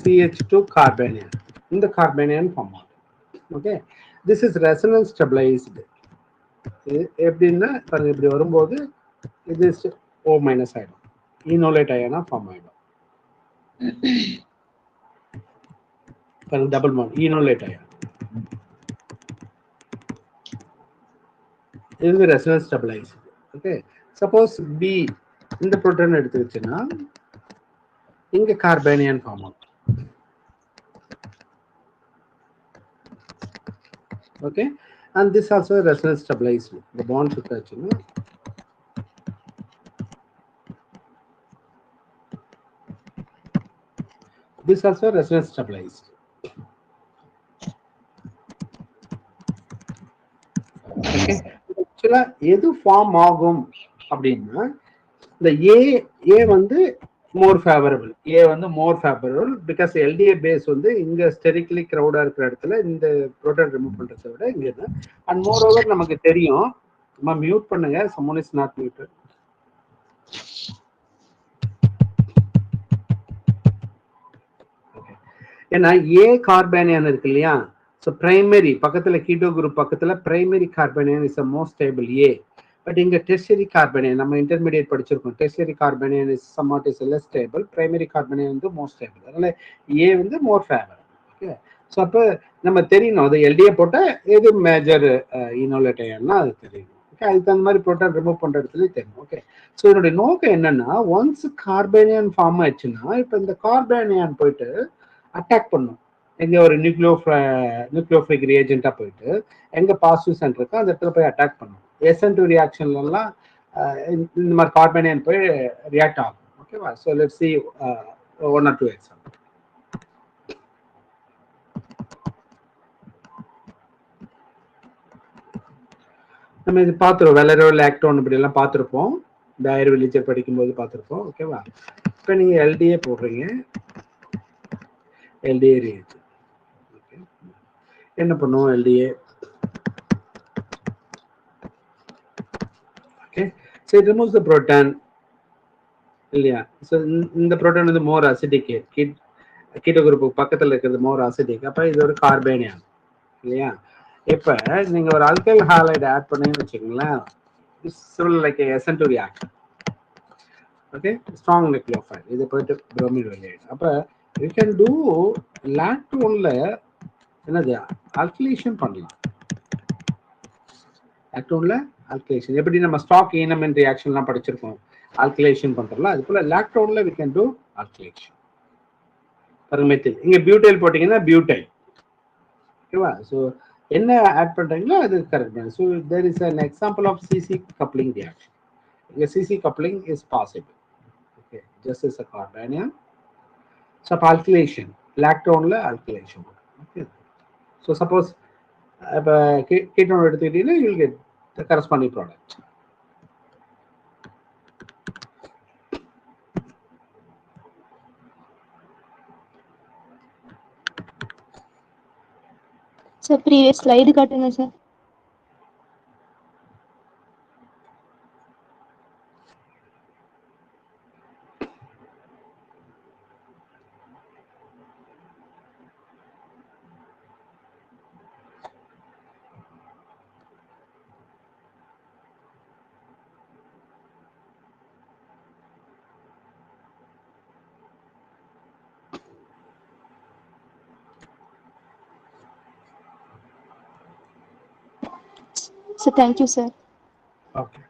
CH2 carbanion, இந்த carbanion form ஆகும். Okay, this is resonance stabilized. எப்படின்னா பாருங்க, இப்படி வரும்போது இது O மைனஸ் ஆயிடும், ஈனோலேட் அயனா ஃபார்ம் ஆயிடும். பாருங்க, டபுள் பாண்ட் ஈனோலேட் அயன். இது resonance stabilise. Okay, suppose B இந்த புரோட்டான் எடுத்துக்கிச்சுன்னா இங்க கார்பானியன் ஃபார்ம் ஆகும். Okay, and this also resonance stabilized. The bond சுத்தாச்சுன்னா this also resonance stabilized. Okay, ஆக்சுவலா எது ஃபார்ம் ஆகும் அப்படின்னா இந்த ஏ வந்து மோர் ஃபேவரபிள். ஏ வந்து மோர் ஃபேவரபிள் பிகாஸ் LDA பேஸ் வந்து இங்க ஸ்டெரிக்கலி கிரௌடா இருக்கிற இடத்துல இந்த புரோட்டான் ரிமூவ் பண்றதை விட இங்க இருக்கு. அண்ட் மோர் ஓவர் நமக்கு தெரியும், நம்ம மியூட் பண்ணுங்க, someone is not muted. ஏன்னா ஏ கார்பானியன் இருக்கு இல்லையா? ஸோ பிரைமரி பக்கத்துல கீட்டோ குரூப் பக்கத்துல primary carbanion is most stable A. But இங்க டெர்ஷியரி கார்பானியன் நம்ம இன்டர்மீடியேட் படிச்சிருக்கோம். Tertiary carbanion is somewhat is less stable, primary carbanion வந்து மோஸ்ட் ஸ்டேபிள். அதனால ஏ வந்து மோர் ஃபேவர். ஓகே, ஸோ அப்போ நம்ம தெரியணும் அது LDA போட்டால் எது மேஜர் ஈனோலேட் அயன்னா அது தெரியும். ஓகே, அதுக்கு தகுந்த மாதிரி புரோட்டான் ரிமூவ் பண்ற இடத்துலயும் தெரியும். ஓகே, ஸோ இதனுடைய நோக்கம் என்னன்னா, ஒன்ஸ் கார்பானியன் ஃபார்ம் ஆயிடுச்சுன்னா இப்போ இந்த கார்பானியன் போயிட்டு அட்டாக் பண்ணும். எங்க ஒரு நியூக்ளியோஃபிலிக் ரியேஜென்ட்டா போயிட்டு எங்க பாசிட்டிவ் சென்டர் இருக்கோ அந்த இடத்துல போய் அட்டாக் பண்ணும். SN2 ரியாக்ஷன்லாம் இந்த மாதிரி கார்பானியன் போய் ரியாக்ட் ஆகும். ஓகேவா? So let's see 1 or 2 example. நம்ம இது பார்த்துருவோம், வெலரோ லாக்டோன் இப்படி எல்லாம் பார்த்துருப்போம், டயர் வில்லிச்சர் படிக்கும்போது பார்த்துருப்போம். ஓகேவா? இப்போ நீங்க LDA போடுறீங்க, LDA reagent. Okay, என்ன பண்ணும் LDA? Okay, so it removes the proton இல்லையா? ஸோ இந்த புரோட்டான் வந்து மோர் அசிடிக், கீட்டோ குரூப் பக்கத்தில் இருக்கிறது மோர் அசிடிக். அப்போ இது ஒரு கார்பானியன் இல்லையா? இப்போ நீங்க ஒரு அல்கைல் ஹாலைடு ஆட் பண்ணீங்கன்னு வச்சுக்கோங்களேன், like SN2 reaction. Okay, strong nucleophile இது போயிட்டு புரோமிட் வெளியாயிடும். அப்போ you can do lactone என்னது ஆல்கிலேஷன் பண்ணலாம். லாக்டோன்ல ஆல்கிலேஷன் எப்படி நம்ம ஸ்டாக் ஈனமெண்ட் ரியாக்ஷன்லாம் படிச்சிருக்கோம், ஆல்கிலேஷன் பண்றோம்ல, அது போல லாக்டோன்ல we can do alkylation. Methyl இங்க பியூட்டைல் போட்டீங்கன்னா பியூட்டைல். ஓகேவா? ஸோ என்ன ஆட் பண்றீங்களோ அது கரெக்ட் பண்ணு. So there is an example of CC coupling reaction. இங்க CC coupling is possible. Okay, just as a carbanion. So alkylation, lactone alkylation. Okay. So suppose ketone எடுத்துக்கிட்டீங்கன்னா you will get the corresponding product. Sir, previous slide காட்டுங்க sir. Sir, thank you sir. Okay.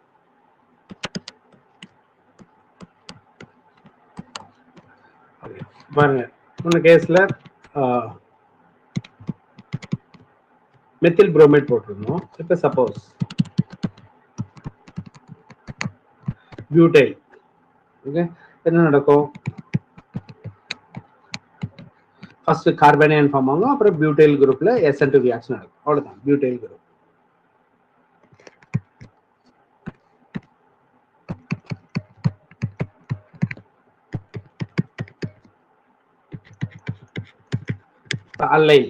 Okay. பாருங்க இந்த கேஸ்ல methyl bromide போட்டிருந்தோம். இப்போ suppose butyl, okay, என்ன நடக்கும்? First கார்பனைன் form ஆகும், அப்புறம் பியூட்டைல் குரூப்ல SN2 ரியாக்ஷன் நடக்கும். அவ்வளவுதான் butyl group. Allyl,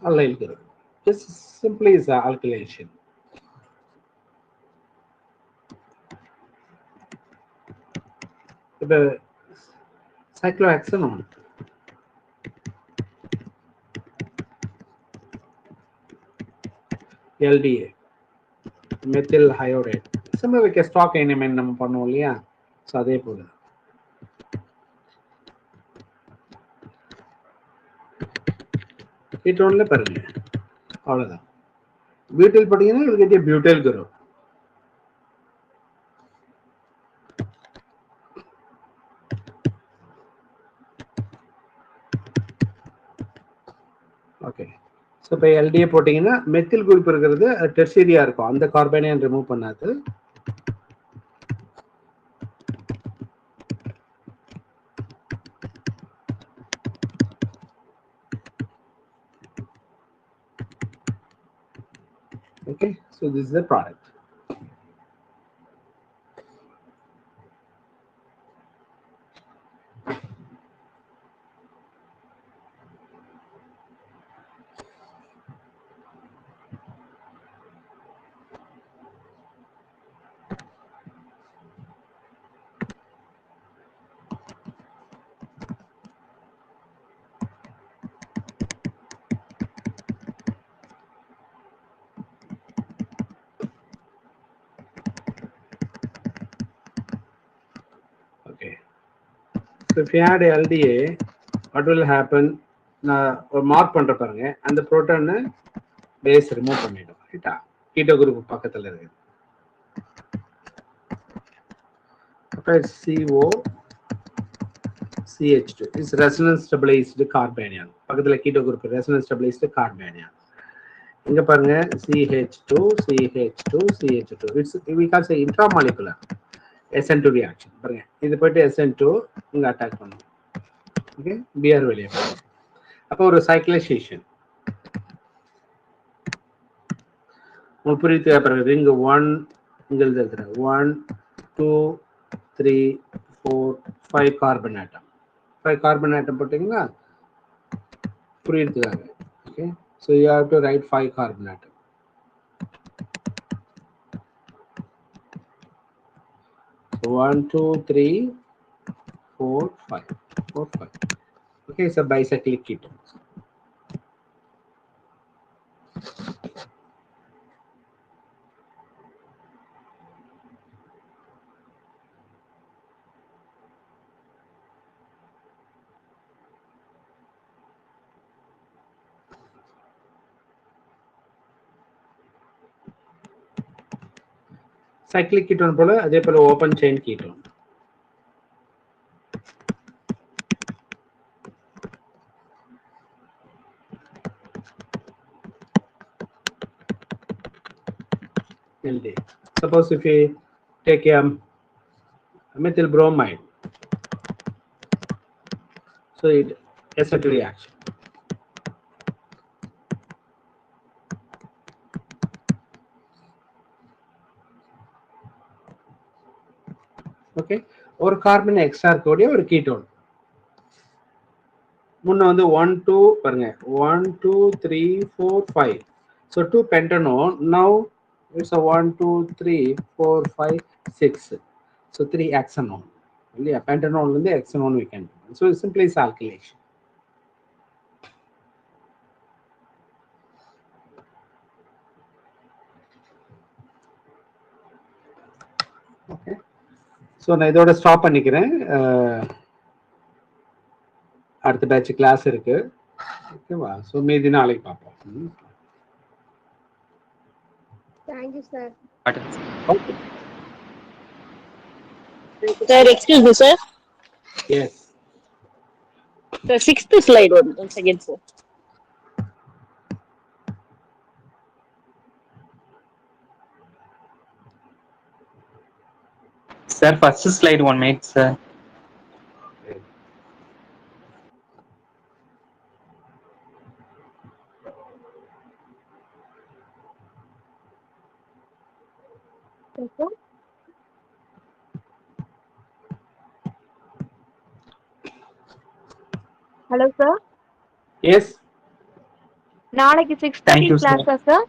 allyl group. This simply is alkylation. The cyclohexanone, LDA, methyl iodide. Similar like stock enamine நம்ம பண்ணுவோம் இல்லையா? ஸோ அதே போல கீட்டோன்ல பாருங்க, அவ்வளவுதான். பியூட்டைல் பார்த்தீங்கன்னா இது கேட்டிய பியூட்டைல் குரூப். ஓகே, ஸோ இப்போ எல்டிஏ போட்டிங்கன்னா மெத்தில் குரூப் இருக்கிறது டெர்ஷரியா இருக்கும், அந்த கார்பனைன் ரிமூவ் பண்ணாது. Okay, so this is the product. Okay, so if you add LDA, what will happen? நான் ஒரு மார்க் பண்ற பாருங்க, அந்த புரோட்டானை பேஸ் ரிமூவ் பண்ணிடும். ரைட்டா? கீட்டோ குரூப் பக்கத்துல இருக்கு. அப்ப CO CH2 is resonance stabilized carbanion. பக்கத்துல keto group resonance stabilized carbanion. இங்க பாருங்க CH2 CH2 CH2. It's we can say intramolecular SN2 reaction. பாருங்க இது போயிட்டு SN2 இங்க அட்டாக் பண்ணும். ஓகே, Br வெளியே போகும். அப்போ ஒரு சைக்ளைசேஷன் உங்களுக்கு புரியுது. அப்புறம் ரிங் 1 இங்க எழுதுறேன் 1 2 3 4 5 கார்பன் ஆட்டம். 5 கார்பன் ஆட்டம் போட்டீங்கன்னா புரியுதுக்காங்க. Okay, so you have to write 5 carbon atom. So 1 2 3 4 5 4 5. Okay, it's a bicyclic ketone. Cyclic ketone போல அதே போல open chain ketone. LD. Suppose if we take a methyl bromide, So it acid reaction. Okay, ஒரு carbon extra இருக்கக்கூடிய ஒரு ketone. முன்ன வந்து 1 2 பாருங்க 1 2 3 4 5. So 2 pentanone. Now it's a 1 2 3 4 5 6. So 3 hexanone. இல்லையா, pentanone வந்து hexanone we can do. So it's simply alkylation. Okay, so நான் இதோட ஸ்டாப் பண்ணிக்கிறேன். அடுத்த பேட்ச் கிளாஸ் இருக்கு. ஓகேவா? ஸோ மீதி நாளைக்கு பார்ப்போம். Thank you, sir. Okay, Sir, excuse me, sir. Yes. The sixth slide once again, sir. Sir, first slide 1 minute, sir. Okay. Hello, sir. Yes. நாளைக்கு 6:30 Thank you, sir. கிளாஸா sir?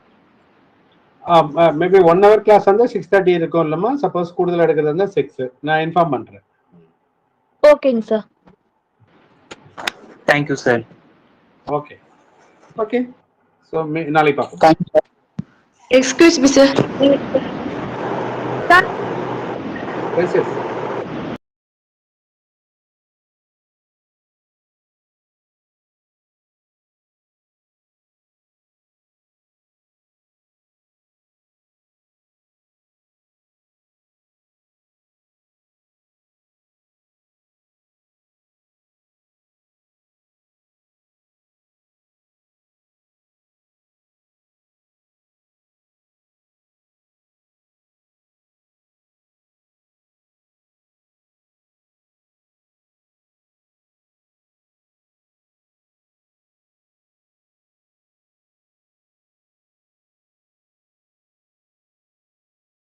Maybe 1 hour class வந்து 6:30 இருக்கும் இல்லைம்மா. Suppose கூடுதல் எடுக்கிறது இருந்தால் 6 நான் inform பண்ணுறேன். ஓகேங்க sir. Thank you, sir. Okay okay, so நாளைக்கு பார்ப்போம். Thank you, sir. Excuse me, sir. Yes, yes.